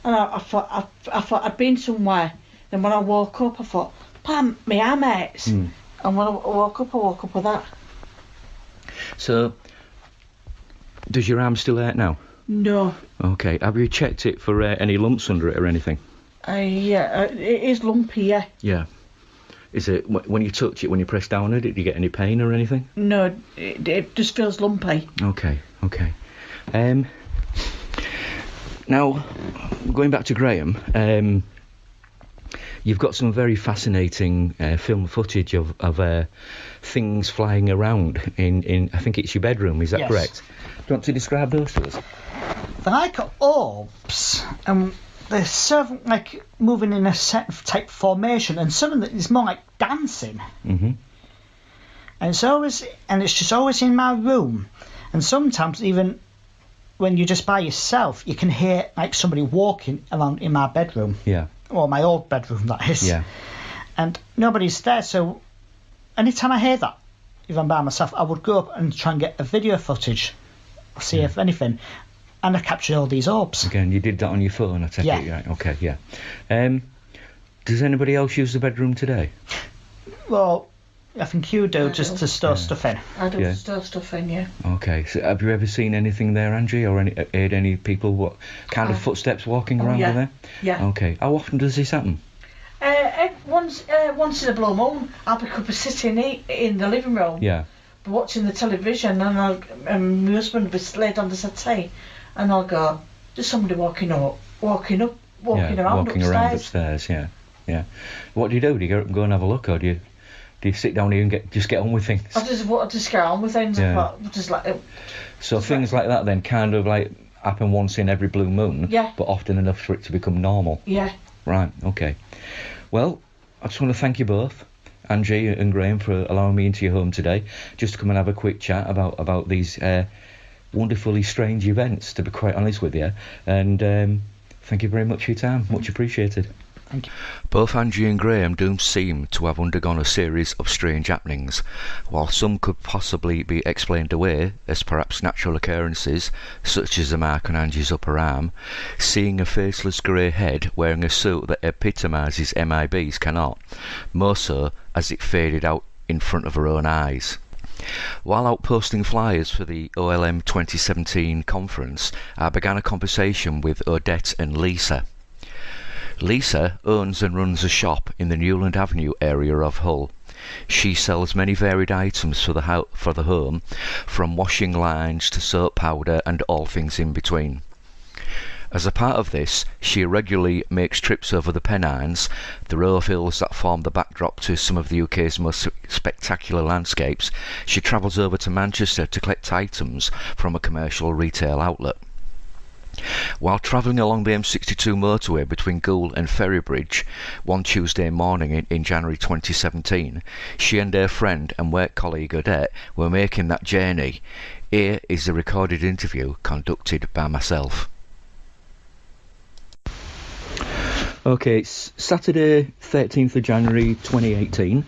I thought I'd been somewhere. Then when I woke up, I thought, "Pam, my arm hurts." And when I woke up with that. So, does your arm still hurt now? No. Okay. Have you checked it for any lumps under it or anything? Yeah, it is lumpy. Yeah. Yeah. Is it when you touch it, when you press down on it, do you get any pain or anything? No, it just feels lumpy. Okay. Now, going back to Graham, you've got some very fascinating film footage of things flying around in I think it's your bedroom. Is that Yes. correct? Do you want to describe those to us? They're like orbs, and they're sort of like moving in a set type formation, and some of it is more like dancing. And it's just always in my room, and sometimes even when you're just by yourself, you can hear like somebody walking around in my bedroom. Yeah. Or my old bedroom, that is. Yeah. And nobody's there, so anytime I hear that, if I'm by myself, I would go up and try and get a video footage see if anything. And I captured all these orbs. Again, you did that on your phone, I take it? Right, okay, yeah. Does anybody else use the bedroom today? Well, I think you do, I just do. to store stuff in. I do Yeah. store stuff in, yeah. Okay, so have you ever seen anything there, Angie, or heard any people, what kind of footsteps walking around yeah. there? Yeah. Okay, how often does this happen? Once in a blue moon, I'll be sitting in the living room, Yeah. watching the television, and my husband will be laid on the settee, and I'll go, there's somebody walking around upstairs, yeah. What do? Do you get up and go and have a look, or do you sit down here and just get on with things? I just get on with things. Yeah. So just things like that then kind of like happen once in every blue moon, Yeah. but often enough for it to become normal. Yeah. Right, okay. Well, I just want to thank you both, Angie and Graham, for allowing me into your home today, just to come and have a quick chat about these wonderfully strange events, to be quite honest with you. And thank you very much for your time. Much appreciated. Thank you. Both Angie and Graham do seem to have undergone a series of strange happenings. While some could possibly be explained away as perhaps natural occurrences, such as a mark on Angie's upper arm, seeing a faceless grey head wearing a suit that epitomises MIBs cannot, more so as it faded out in front of her own eyes. While out posting flyers for the OLM 2017 conference, I began a conversation with Odette and Lisa. Lisa owns and runs a shop in the Newland Avenue area of Hull. She sells many varied items for the home, from washing lines to soap powder and all things in between. As a part of this, she regularly makes trips over the Pennines, the row of hills that form the backdrop to some of the UK's most spectacular landscapes. She travels over to Manchester to collect items from a commercial retail outlet. While travelling along the M62 motorway between Goole and Ferrybridge one Tuesday morning in January 2017, she and her friend and work colleague Odette were making that journey. Here is the recorded interview conducted by myself. Okay, it's Saturday 13th of January 2018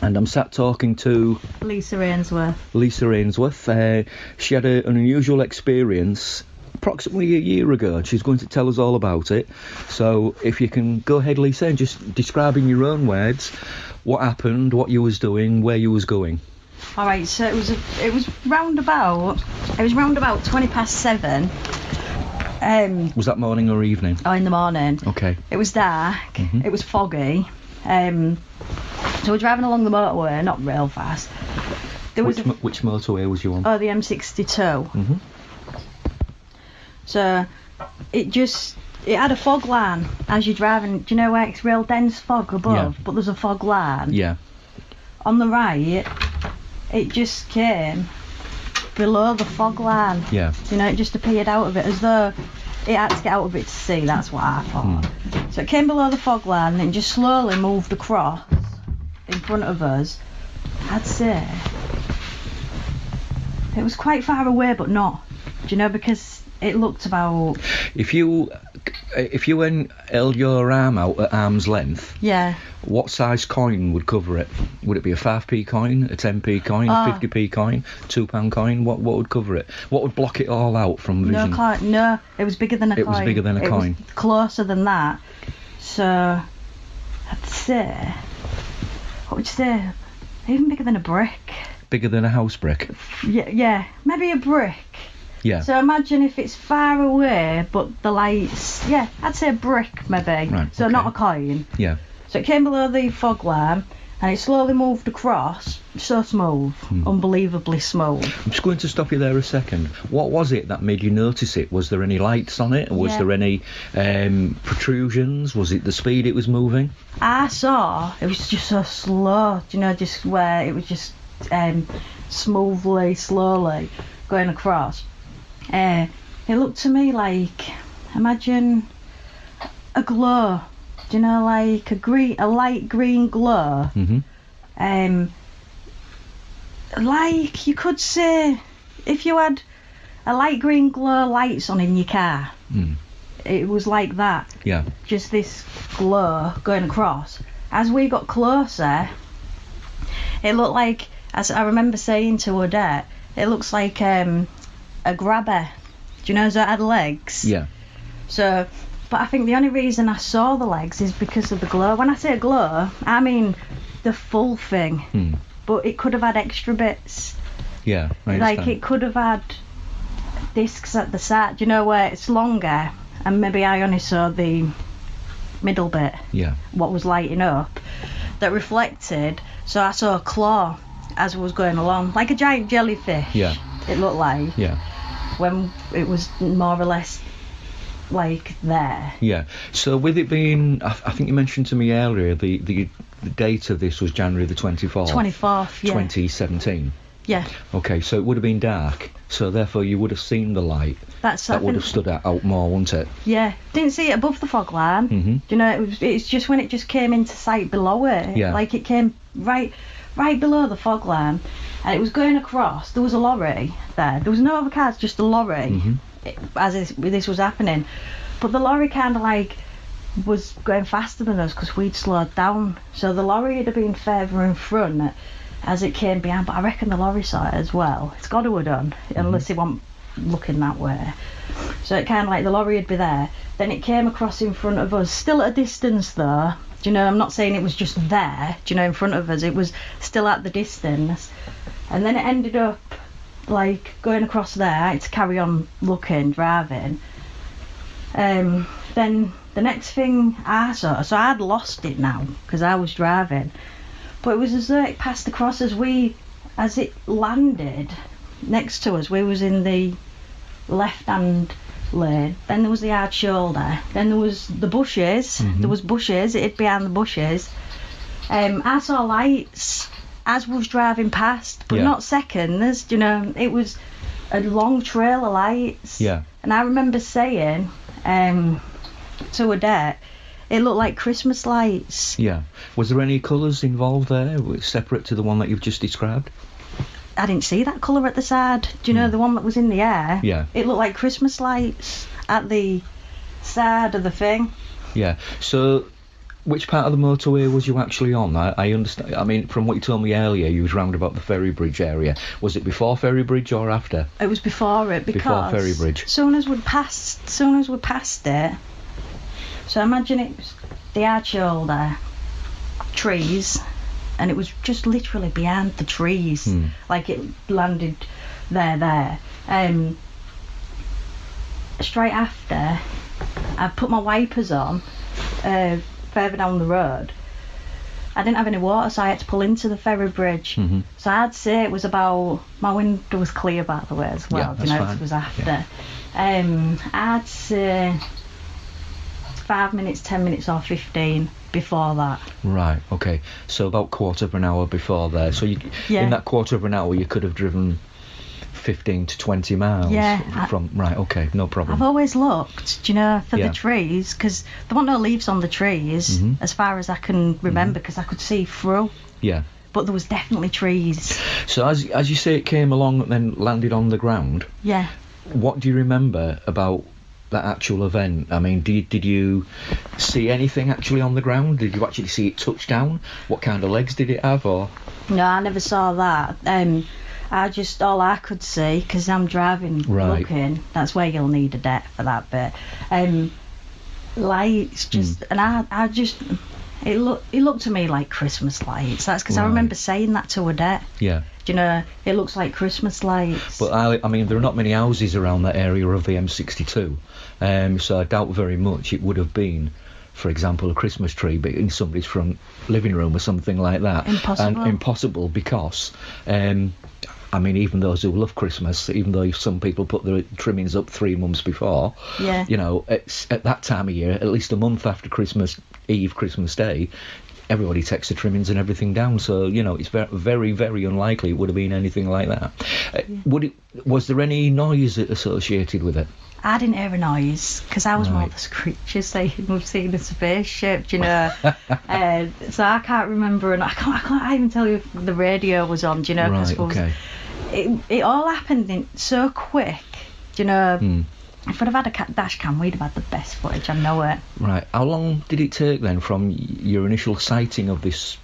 and I'm sat talking to Lisa Ainsworth. She had an unusual experience approximately a year ago, and she's going to tell us all about it. So if you can go ahead, Lisa, and just describe in your own words what happened, what you was doing, where you was going. All right, so it was round about 7:20. Was that morning or evening? Oh, in the morning. Okay. It was dark. Mm-hmm. It was foggy. So we're driving along the motorway, not real fast. Which motorway was you on? Oh, the M62. Mm-hmm. So it had a fog line as you're driving. Do you know where it's real dense fog above? Yeah. But there's a fog line. Yeah. On the right, it just came below the fog line. Yeah. You know, it just appeared out of it as though it had to get out of it to see. That's what I thought. So it came below the fog line and it just slowly moved across in front of us. I'd say it was quite far away, but not. Do you know, because it looked about... If you held your arm out at arm's length, Yeah. what size coin would cover it? Would it be a 5p coin, a 10p coin, a 50p coin, £2 coin? What would cover it? What would block it all out from vision? No, it was bigger than a coin. It was bigger than a coin. It was closer than that. So, I'd say... What would you say? Even bigger than a brick. Bigger than a house brick? Yeah, maybe a brick. Yeah. So imagine if it's far away, but the lights... Yeah, I'd say a brick, maybe. Right, So okay. not a coin. Yeah. So it came below the fog line, and it slowly moved across. So smooth. Unbelievably smooth. I'm just going to stop you there a second. What was it that made you notice it? Was there any lights on it? Was there any protrusions? Was it the speed it was moving? I saw it was just so slow, you know, just where it was just smoothly, slowly going across. It looked to me like, imagine a glow, do you know, like a light green glow. Mm-hmm. Like you could say if you had a light green glow lights on in your car. It was like that. Yeah. Just this glow going across. As we got closer, it looked like, as I remember saying to Odette, it looks like a a grabber. Do you know that had legs? Yeah. So, but I think the only reason I saw the legs is because of the glow. When I say glow, I mean the full thing. But it could have had extra bits. Yeah, I understand. Like it could have had discs at the side, do you know, where it's longer, and maybe I only saw the middle bit. Yeah. What was lighting up that reflected. So I saw a claw as I was going along, like a giant jellyfish. Yeah. It looked like. Yeah. When it was more or less like there. Yeah. So with it being, I think you mentioned to me earlier, the date of this was January the 24th. 24th, yeah. 2017. Yeah. Okay, so it would have been dark, so therefore you would have seen the light. That would have stood out more, wouldn't it? Yeah. Didn't see it above the fog line. Mm-hmm. You know, it's just when it just came into sight below it. Yeah. Like it came right below the fog line, and it was going across. There was a lorry there. There was no other cars, just a lorry. As this was happening, but the lorry kind of like was going faster than us because we'd slowed down. So the lorry would have been further in front as it came behind. But I reckon the lorry saw it as well. It's got to have done, unless it wasn't looking that way. So it kind of like the lorry would be there. Then it came across in front of us, still at a distance though. Do you know? I'm not saying it was just there. Do you know? In front of us, it was still at the distance. And then it ended up like going across there. I had to carry on looking, driving. Then the next thing I saw, so I'd lost it now because I was driving, but it was as though it passed across as it landed next to us. We was in the left-hand lane. Then there was the hard shoulder. Then there was the bushes. There was bushes. It hid behind the bushes. I saw lights as we was driving past, but not seconds. You know, it was a long trail of lights. Yeah. And I remember saying to Odette, it looked like Christmas lights. Yeah. Was there any colours involved there, separate to the one that you've just described? I didn't see that colour at the side. Do you know the one that was in the air? Yeah. It looked like Christmas lights at the side of the thing. Yeah. So, which part of the motorway was you actually on? I understand. I mean, from what you told me earlier, you was round about the Ferry Bridge area. Was it before Ferry Bridge or after? It was before it, because before Ferry Bridge. Soon as we passed it. So imagine it was the hard shoulder, trees, and it was just literally behind the trees. Like it landed there. Straight after, I put my wipers on further down the road. I didn't have any water, so I had to pull into the Ferry Bridge. So I'd say it was about, my window was clear by the way as well. Yeah, that's you know, fine. it was after. I'd say 5 minutes, 10 minutes or 15 before that. Right, okay. So about quarter of an hour before there. So in that quarter of an hour you could have driven 15 to 20 miles from... Right, okay, no problem. I've always looked, do you know, for the trees, because there weren't no leaves on the trees as far as I can remember, because I could see through. Yeah. But there was definitely trees. So as you say it came along and then landed on the ground, what do you remember about that actual event? I mean, did you see anything actually on the ground? Did you actually see it touch down? What kind of legs did it have? Or no, I never saw that. All I could see, because I'm driving looking, that's where you'll need a deck for that bit. Lights just, and I just, it looked to me like Christmas lights. That's because I remember saying that to Odette. Yeah. Do you know, it looks like Christmas lights. But I mean, there are not many houses around that area of the M62, so I doubt very much it would have been, for example, a Christmas tree, but in somebody's front living room or something like that. Impossible. And impossible because, I mean, even those who love Christmas, even though some people put their trimmings up 3 months before, you know, it's at that time of year, at least a month after Christmas Eve, Christmas Day, everybody takes the trimmings and everything down. So, you know, it's very, very unlikely it would have been anything like that. Was there any noise associated with it? I didn't hear a noise because I was more the screeches saying we've seen a spaceship, you know. So I can't remember, and I can't even tell you if the radio was on, you know. Right, okay. It all happened so quick, you know. If I'd have had a dash cam, we'd have had the best footage. I know it. Right. How long did it take then from your initial sighting of this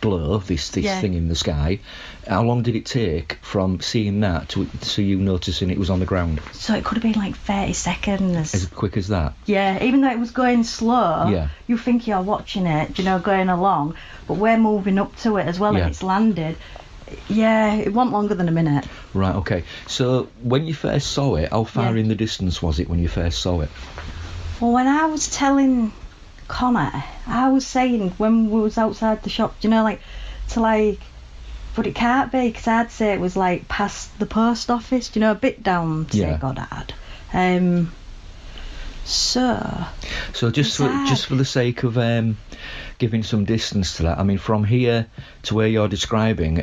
blur, this thing in the sky. How long did it take from seeing that to you noticing it was on the ground? So it could have been like 30 seconds. As quick as that? Yeah, even though it was going slow, you think you're watching it, you know, going along, but we're moving up to it as well, and it's landed. Yeah, it wasn't longer than a minute. Right, okay. So when you first saw it, how far in the distance was it when you first saw it? Well, when I was telling Connor, I was saying when we was outside the shop, you know, like, but it can't be, because I'd say it was like past the post office, you know, a bit down, say Goddard. So just for the sake of giving some distance to that, I mean, from here to where you're describing,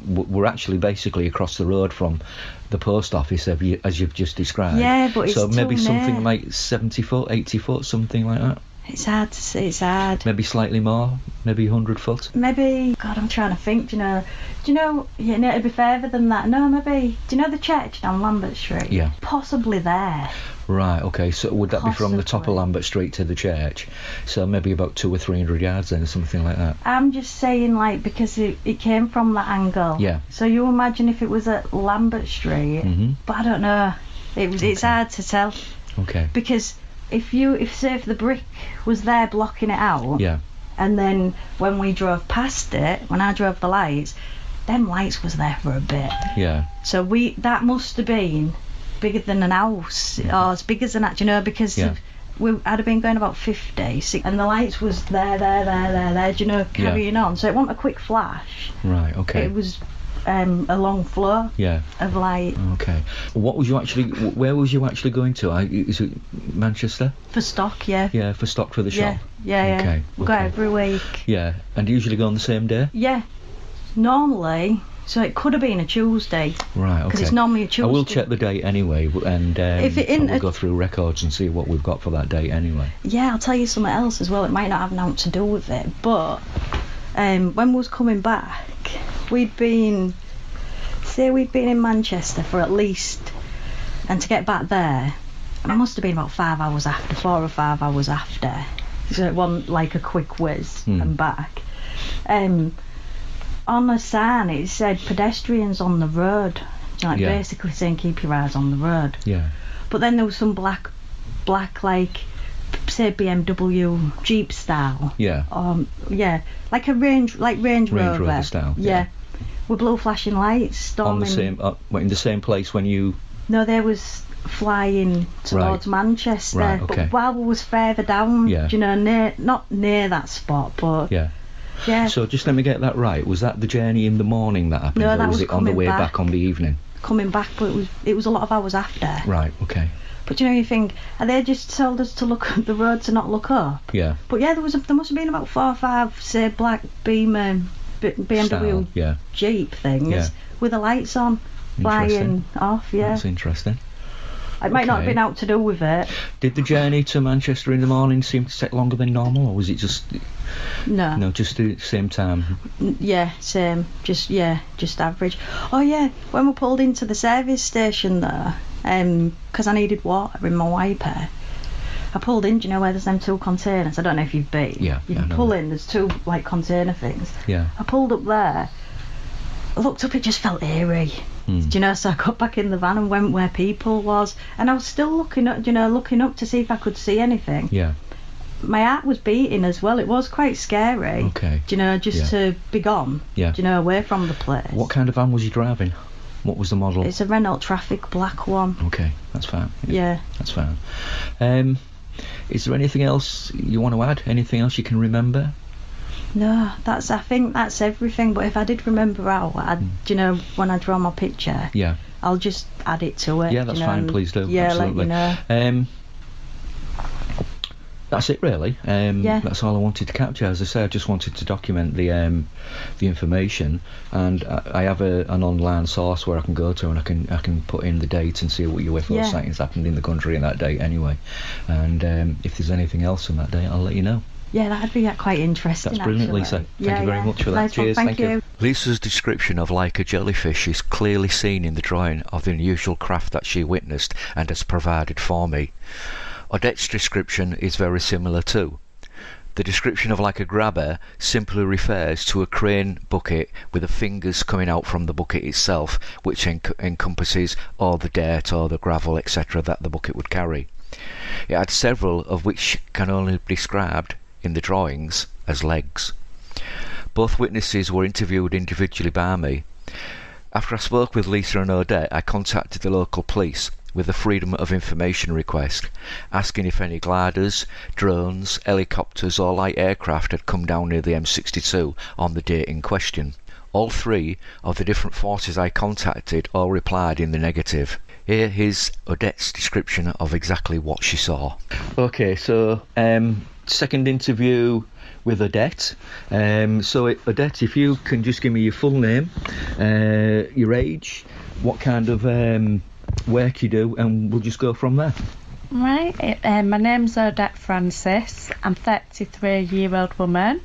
we're actually basically across the road from the post office, as you've just described. Yeah, but it's so maybe too something near. like 70 foot, 80 foot, something like that. It's hard to say, it's hard. Maybe slightly more, maybe 100 foot. Maybe, God, I'm trying to think, do you know, it'd be further than that. No, maybe, do you know the church down Lambert Street? Yeah. Possibly there. Right, okay, so would that be from the top of Possibly. Lambert Street to the church? So maybe about 200 or 300 yards then, or something like that. I'm just saying, like, because it came from that angle. Yeah. So you imagine if it was at Lambert Street, but I don't know. It's hard to tell. Okay. Because if the brick was there blocking it out, and then when we drove past it, when I drove the lights, them lights was there for a bit. Yeah. So that must have been bigger than an house, or as big as an, you know, because I'd have been going about 50, and the lights was there, you know, carrying on. So it wasn't a quick flash. Right. Okay. It was a long flow of light. Okay. Where was you actually going to? Is it Manchester? For stock, yeah. Yeah, for stock for the shop. Yeah. Okay. We go every week. Yeah, and usually go on the same day. Yeah. Normally, so it could have been a Tuesday. Right. Okay. Because it's normally a Tuesday. I will check the date anyway, and we'll go through records and see what we've got for that date anyway. Yeah, I'll tell you something else as well. It might not have nothing to do with it, but when we was coming back, we'd been in Manchester for at least, and to get back there, it must have been about 4 or 5 hours after. So it wasn't like a quick whiz and back. On the sign it said pedestrians on the road, like basically saying keep your eyes on the road. Yeah. But then there was some black like, say BMW Jeep style. Yeah. Like a Range Rover style. Yeah. With blue flashing lights storming. In the same place when you. No, they was flying towards Manchester. Right, okay. But while we was further down, you know, not near that spot, but. Yeah. Yeah. So just let me get that right. Was that the journey in the morning that happened, no, or was it on the way back on the evening? Coming back, but it was a lot of hours after. Right. Okay. But you know, you think, are they just told us to look at the road to not look up? Yeah. But yeah, there must have been about 4 or 5, say, black BMW style, Jeep things with the lights on, flying off. Yeah. That's interesting. It might not have been out to do with it. Did the journey to Manchester in the morning seem to take longer than normal, or was it just... No, just the same time? Yeah, same. Just average. Oh yeah, when we pulled into the service station there, because I needed water in my wiper, I pulled in, do you know where there's them 2 containers? I don't know if you've been. Yeah. You can pull in, there's 2 like container things. Yeah. I pulled up there, I looked up, it just felt eerie. Do you know, so I got back in the van and went where people was, and I was still looking up to see if I could see anything. Yeah. My heart was beating as well. It was quite scary. Okay. Do you know, just to be gone. Yeah. Do you know, away from the place. What kind of van was you driving? What was the model? It's a Renault Traffic black one. Okay, that's fine. Yeah. That's fine. Is there anything else you want to add? Anything else you can remember? No, I think that's everything. But if I did remember out, do you know, when I draw my picture, I'll just add it to it. Yeah, that's fine. Please do. Yeah, absolutely. let you know. That's it really. That's all I wanted to capture. As I say, I just wanted to document the information, and I have an online source where I can go to, and I can put in the date and see what UFO sightings happened in the country in that date anyway. And if there's anything else on that date, I'll let you know. Yeah, that'd be quite interesting. That's brilliant, actually. Lisa. Thank you very much for that. Nice Cheers. one. Thank you. Lisa's description of like a jellyfish is clearly seen in the drawing of the unusual craft that she witnessed and has provided for me. Odette's description is very similar too. The description of like a grabber simply refers to a crane bucket with the fingers coming out from the bucket itself, which encompasses all the dirt or the gravel, etc., that the bucket would carry. It had several of which can only be described in the drawings as legs. Both witnesses were interviewed individually by me. After I spoke with Lisa and Odette, I contacted the local police with a Freedom of Information request, asking if any gliders, drones, helicopters or light aircraft had come down near the M62 on the date in question. All three of the different forces I contacted all replied in the negative. Here is Odette's description of exactly what she saw. Okay, so second interview with Odette. So Odette, if you can just give me your full name, your age, what kind of work you do, and we'll just go from there. Right, my name's Odette Francis. I'm 33-year-old woman.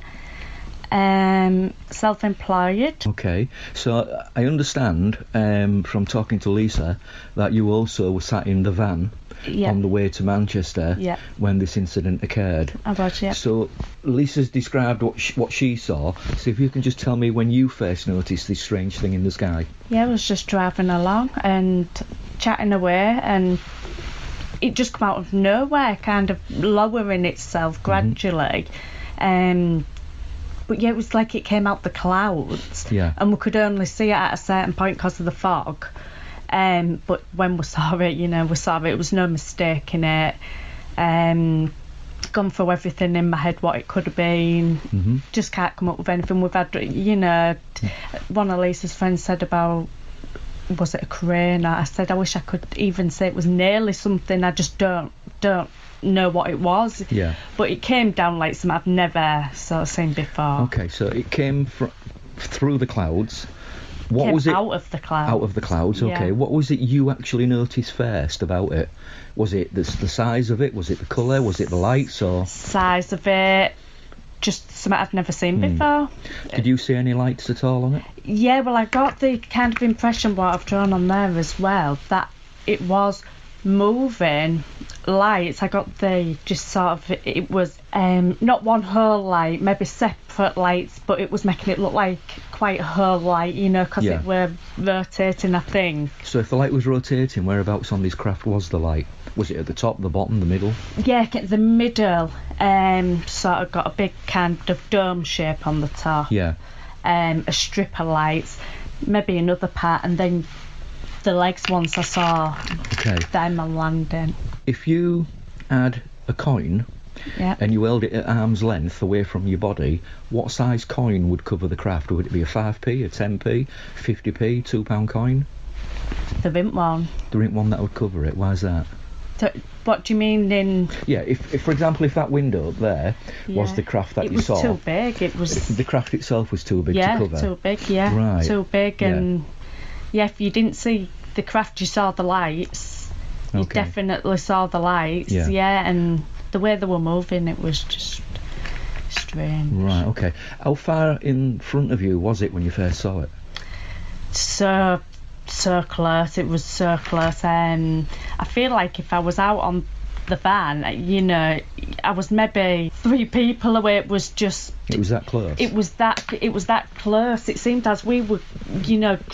Self-employed. Okay, so I understand from talking to Lisa that you also were sat in the van on the way to Manchester when this incident occurred. I was, yeah. So Lisa's described what she saw, so if you can just tell me when you first noticed this strange thing in the sky. Yeah, I was just driving along and chatting away, and it just come out of nowhere, kind of lowering itself gradually. But yeah, it was like it came out the clouds, and we could only see it at a certain point because of the fog. But when we saw it, it was no mistaking it. Gone through everything in my head, what it could have been. Just can't come up with anything. We've had, one of Lisa's friends said about, was it a crane? I said I wish I could even say it was nearly something. I just don't know what it was. But it came down like something I've never sort of seen before. Okay, so it came through the clouds. What was it? Out of the clouds. Out of the clouds, okay. What was it you actually noticed first about it? Was it the size of it? Was it the colour? Was it the lights? Or size of it? Just something I've never seen before. Did you see any lights at all on it? Yeah, well, I got the kind of impression, what I've drawn on there as well, that it was moving lights. I got the just sort of, it was not one whole light, maybe separate lights, but it was making it look like quite a whole light, because it were rotating, I think. So if the light was rotating, whereabouts on this craft was the light? Was it at the top, the bottom, the middle? Yeah, the middle, sort of got a big kind of dome shape on the top. Yeah. A strip of lights, maybe another part, and then the legs once I saw them on landing. If you had a coin and you held it at arm's length away from your body, what size coin would cover the craft? Would it be a 5p, a 10p, 50p, £2 coin? There isn't one. There isn't one that would cover it. Why is that? So, what do you mean in... Yeah, if for example, if that window up there was the craft that you saw... It was too big. It was... The craft itself was too big to cover? Yeah, too big, Right. Too big, and... Yeah, if you didn't see the craft, you saw the lights. You definitely saw the lights, and the way they were moving, it was just strange. Right, okay. How far in front of you was it when you first saw it? So close, it was so close. I feel like if I was out on the van, I was maybe 3 people away. It was that close. It was that close. It seemed as we were,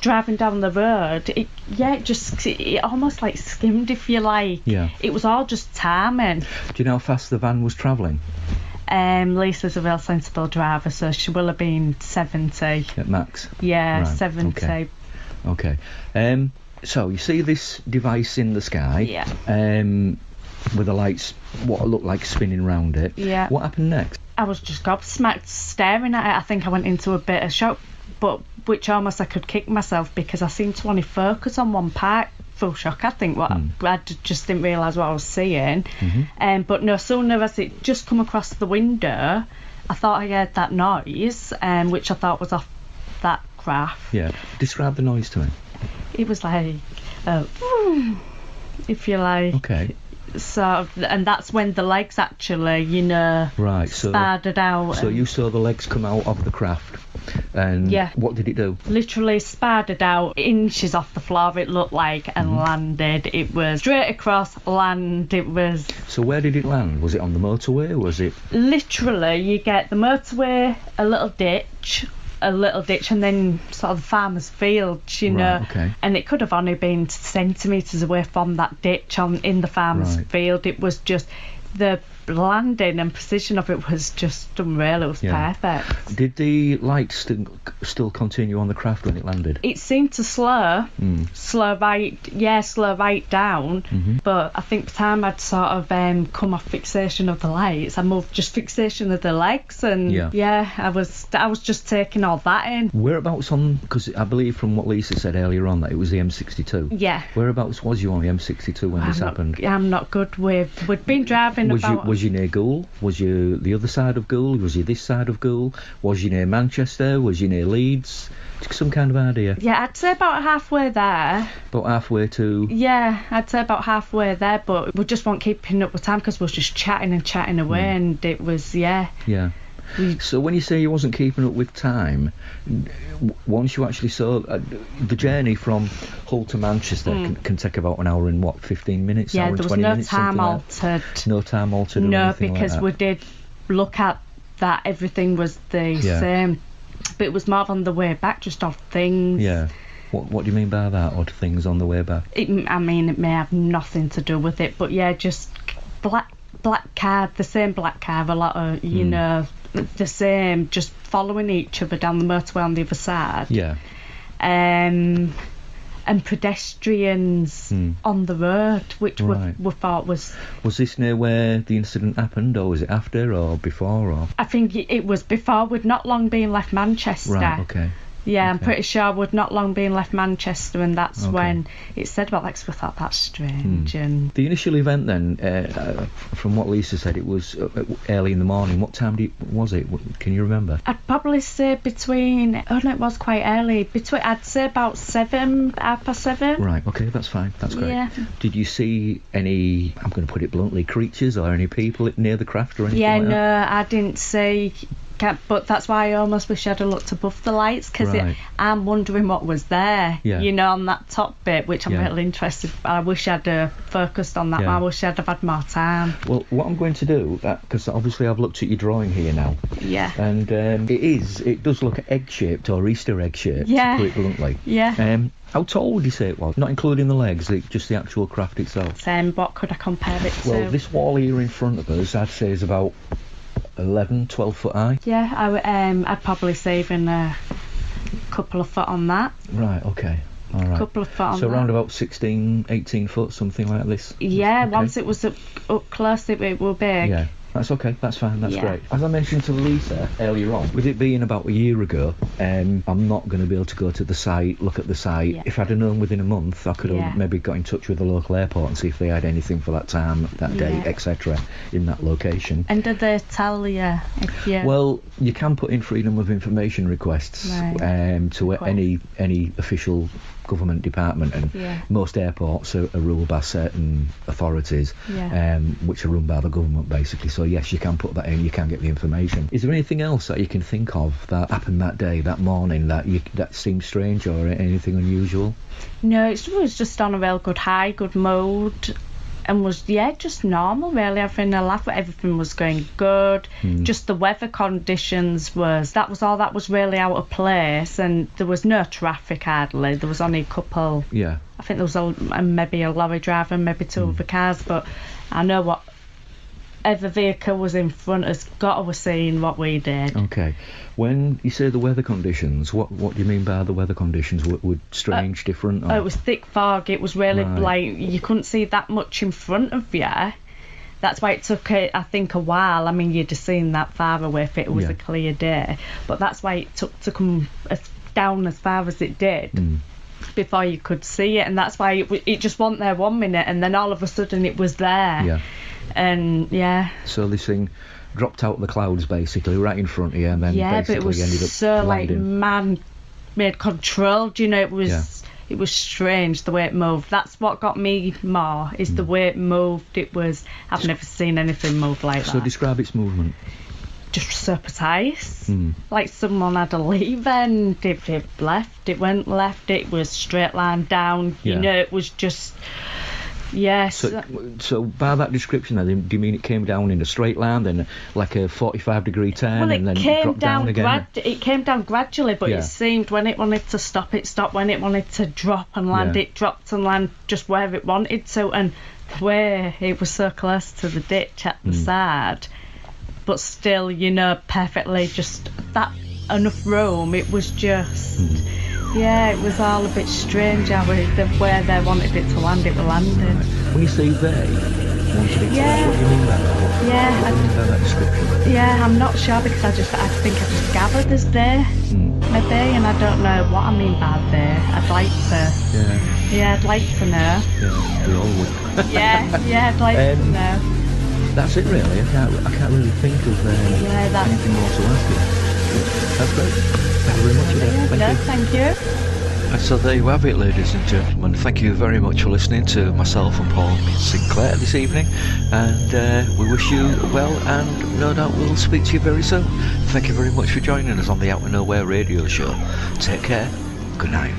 driving down the road. It almost like skimmed, if you like. Yeah. It was all just timing. Do you know how fast the van was travelling? Lisa's a real sensible driver, so she will have been 70 at max. Yeah, right. 70. Okay. So you see this device in the sky. Yeah. With the lights, what looked like spinning round it. Yeah. What happened next? I was just gobsmacked, staring at it. I think I went into a bit of shock, but which almost I could kick myself because I seemed to only focus on one part. Full shock, I think. I just didn't realise what I was seeing. But no sooner as it just come across the window, I thought I heard that noise, which I thought was off that craft. Yeah. Describe the noise to me. It was like, if you like. Okay. So, and that's when the legs actually, started out. So you saw the legs come out of the craft. And Yeah. what did it do? Literally spidered out inches off the floor, it looked like, and landed. It was straight across land. It was So where did it land? Was it on the motorway? Was it... literally, you get the motorway, a little ditch, and then sort of the farmer's field, you know. Right, okay. And it could have only been centimetres away from that ditch in the farmer's Right. field. It was just the landing and precision of it was just unreal. It was Yeah. perfect. Did the light still continue on the craft when it landed? It seemed to slow right down. But I think by the time I'd sort of come off fixation of the lights, I moved just fixation of the legs, and I was just taking all that in. Whereabouts on... Because I believe from what Lisa said earlier on that it was the M62. Yeah. Whereabouts was you on the M62 when this happened? I'm not good with... We'd been driving Was you near Goole? Was you the other side of Goole? Was you this side of Goole? Was you near Manchester? Was you near Leeds? Some kind of idea. Yeah, I'd say about halfway there. About halfway to... Yeah, I'd say about halfway there, but we just weren't keeping up with time because we was just chatting away, and it was, Yeah. So when you say you wasn't keeping up with time, once you actually saw the journey from Hull to Manchester can take about an hour and 15 minutes? Yeah, hour there and was 20 no minutes, time something like that? altered. No time altered. Or No, anything because like we did look at that. Everything was the same, but it was more on the way back, just odd things. Yeah. What do you mean by that? Odd things on the way back? It may have nothing to do with it, but yeah, just black car, the same black car, a lot of you know, the same, just following each other down the motorway on the other side. Yeah. And pedestrians on the road, which we thought was... Was this near where the incident happened, or was it after, or before, or...? I think it was before. We'd not long been left Manchester. Right, okay. Yeah, I'm pretty sure we'd not long been left Manchester, and that's when it said about that, 'cause we thought that's strange. And the initial event then, from what Lisa said, it was early in the morning. What time was it? Can you remember? I'd probably say between... Oh no, it was quite early. I'd say about 7:30. Right, okay, that's fine. That's great. Yeah. Did you see any, I'm going to put it bluntly, creatures or any people near the craft or anything like that? No, I didn't see... But that's why I almost wish I'd have looked above the lights, because I'm wondering what was there, you know, on that top bit, which I'm really interested. I wish I'd focused on that. I wish I'd have had more time. Well, what I'm going to do, because obviously I've looked at your drawing here now, and it does look egg-shaped or Easter egg-shaped, to put it bluntly. Yeah. How tall would you say it was? Not including the legs, just the actual craft itself. What could I compare it to? Well, this wall here in front of us, I'd say is about 12 foot high. Yeah, I'd probably say even a couple of foot on that. Right, okay. All right. Couple of foot on so that. around about 16, 18 foot, something like this? Yeah, okay. Once it was up close, it will big. Yeah. That's okay, that's fine, that's great. As I mentioned to Lisa earlier on, with it being about a year ago, I'm not going to be able to go to the site, look at the site. Yeah. If I'd have known within a month, I could have maybe got in touch with the local airport and see if they had anything for that time, that date, etc. in that location. And did they tell you if you... Well, you can put in freedom of information requests to any official government department, and most airports are ruled by certain authorities, which are run by the government basically. So yes, you can put that in, you can get the information. Is there anything else that you can think of that happened that day, that morning, that seemed strange or anything unusual? No, it was just on a real good high, good mood, and was just normal really, having a laugh. Everything was going good. Just the weather conditions that was all that was really out of place, and there was no traffic hardly. There was only a couple. Yeah. I think there was maybe a lorry driver, maybe two other cars, but I know what every vehicle was in front has got to have seen what we did. Okay. When you say the weather conditions, what do you mean by the weather conditions? Were strange, different? Or? It was thick fog. It was really like you couldn't see that much in front of you. That's why it took, I think, a while. I mean, you'd have seen that far away if it was a clear day. But that's why it took to come down as far as it did before you could see it. And that's why it just wasn't there 1 minute, and then all of a sudden it was there. Yeah. And so this thing dropped out of the clouds basically right in front of you, and then basically but it was ended up so landing. Like man-made controlled, you know. It was strange the way it moved. That's what got me more, is the way it moved. I've never seen anything move like that. So describe its movement. just so precise. Like someone had a lever, and if it left, it went left. It was straight line down. You know, it was just. Yes. So by that description, then, do you mean it came down in a straight line, then like a 45-degree turn, well, and then dropped down again? It came down gradually, but it seemed when it wanted to stop, it stopped. When it wanted to drop and land, it dropped and landed just where it wanted to. And the way it was so close to the ditch at the side, but still, you know, perfectly just that enough room. It was just. Yeah, it was all a bit strange how where they wanted it to land, it was landing. When you say they wanted it to land, what do you mean by that? What do you mean by that description? Yeah, I'm not sure because I think I just gathered as they, maybe, and I don't know what I mean by they. I'd like to. Yeah, I'd like to know. Yeah, we all would. yeah, I'd like to know. That's it really. I can't really think of anything more to ask you. That's great. Thank you very much. Thank you. And so there you have it, ladies and gentlemen. Thank you very much for listening to myself and Paul Sinclair this evening, and we wish you well, and no doubt we'll speak to you very soon. Thank you very much for joining us on the Out of Nowhere radio show. Take care. Good night.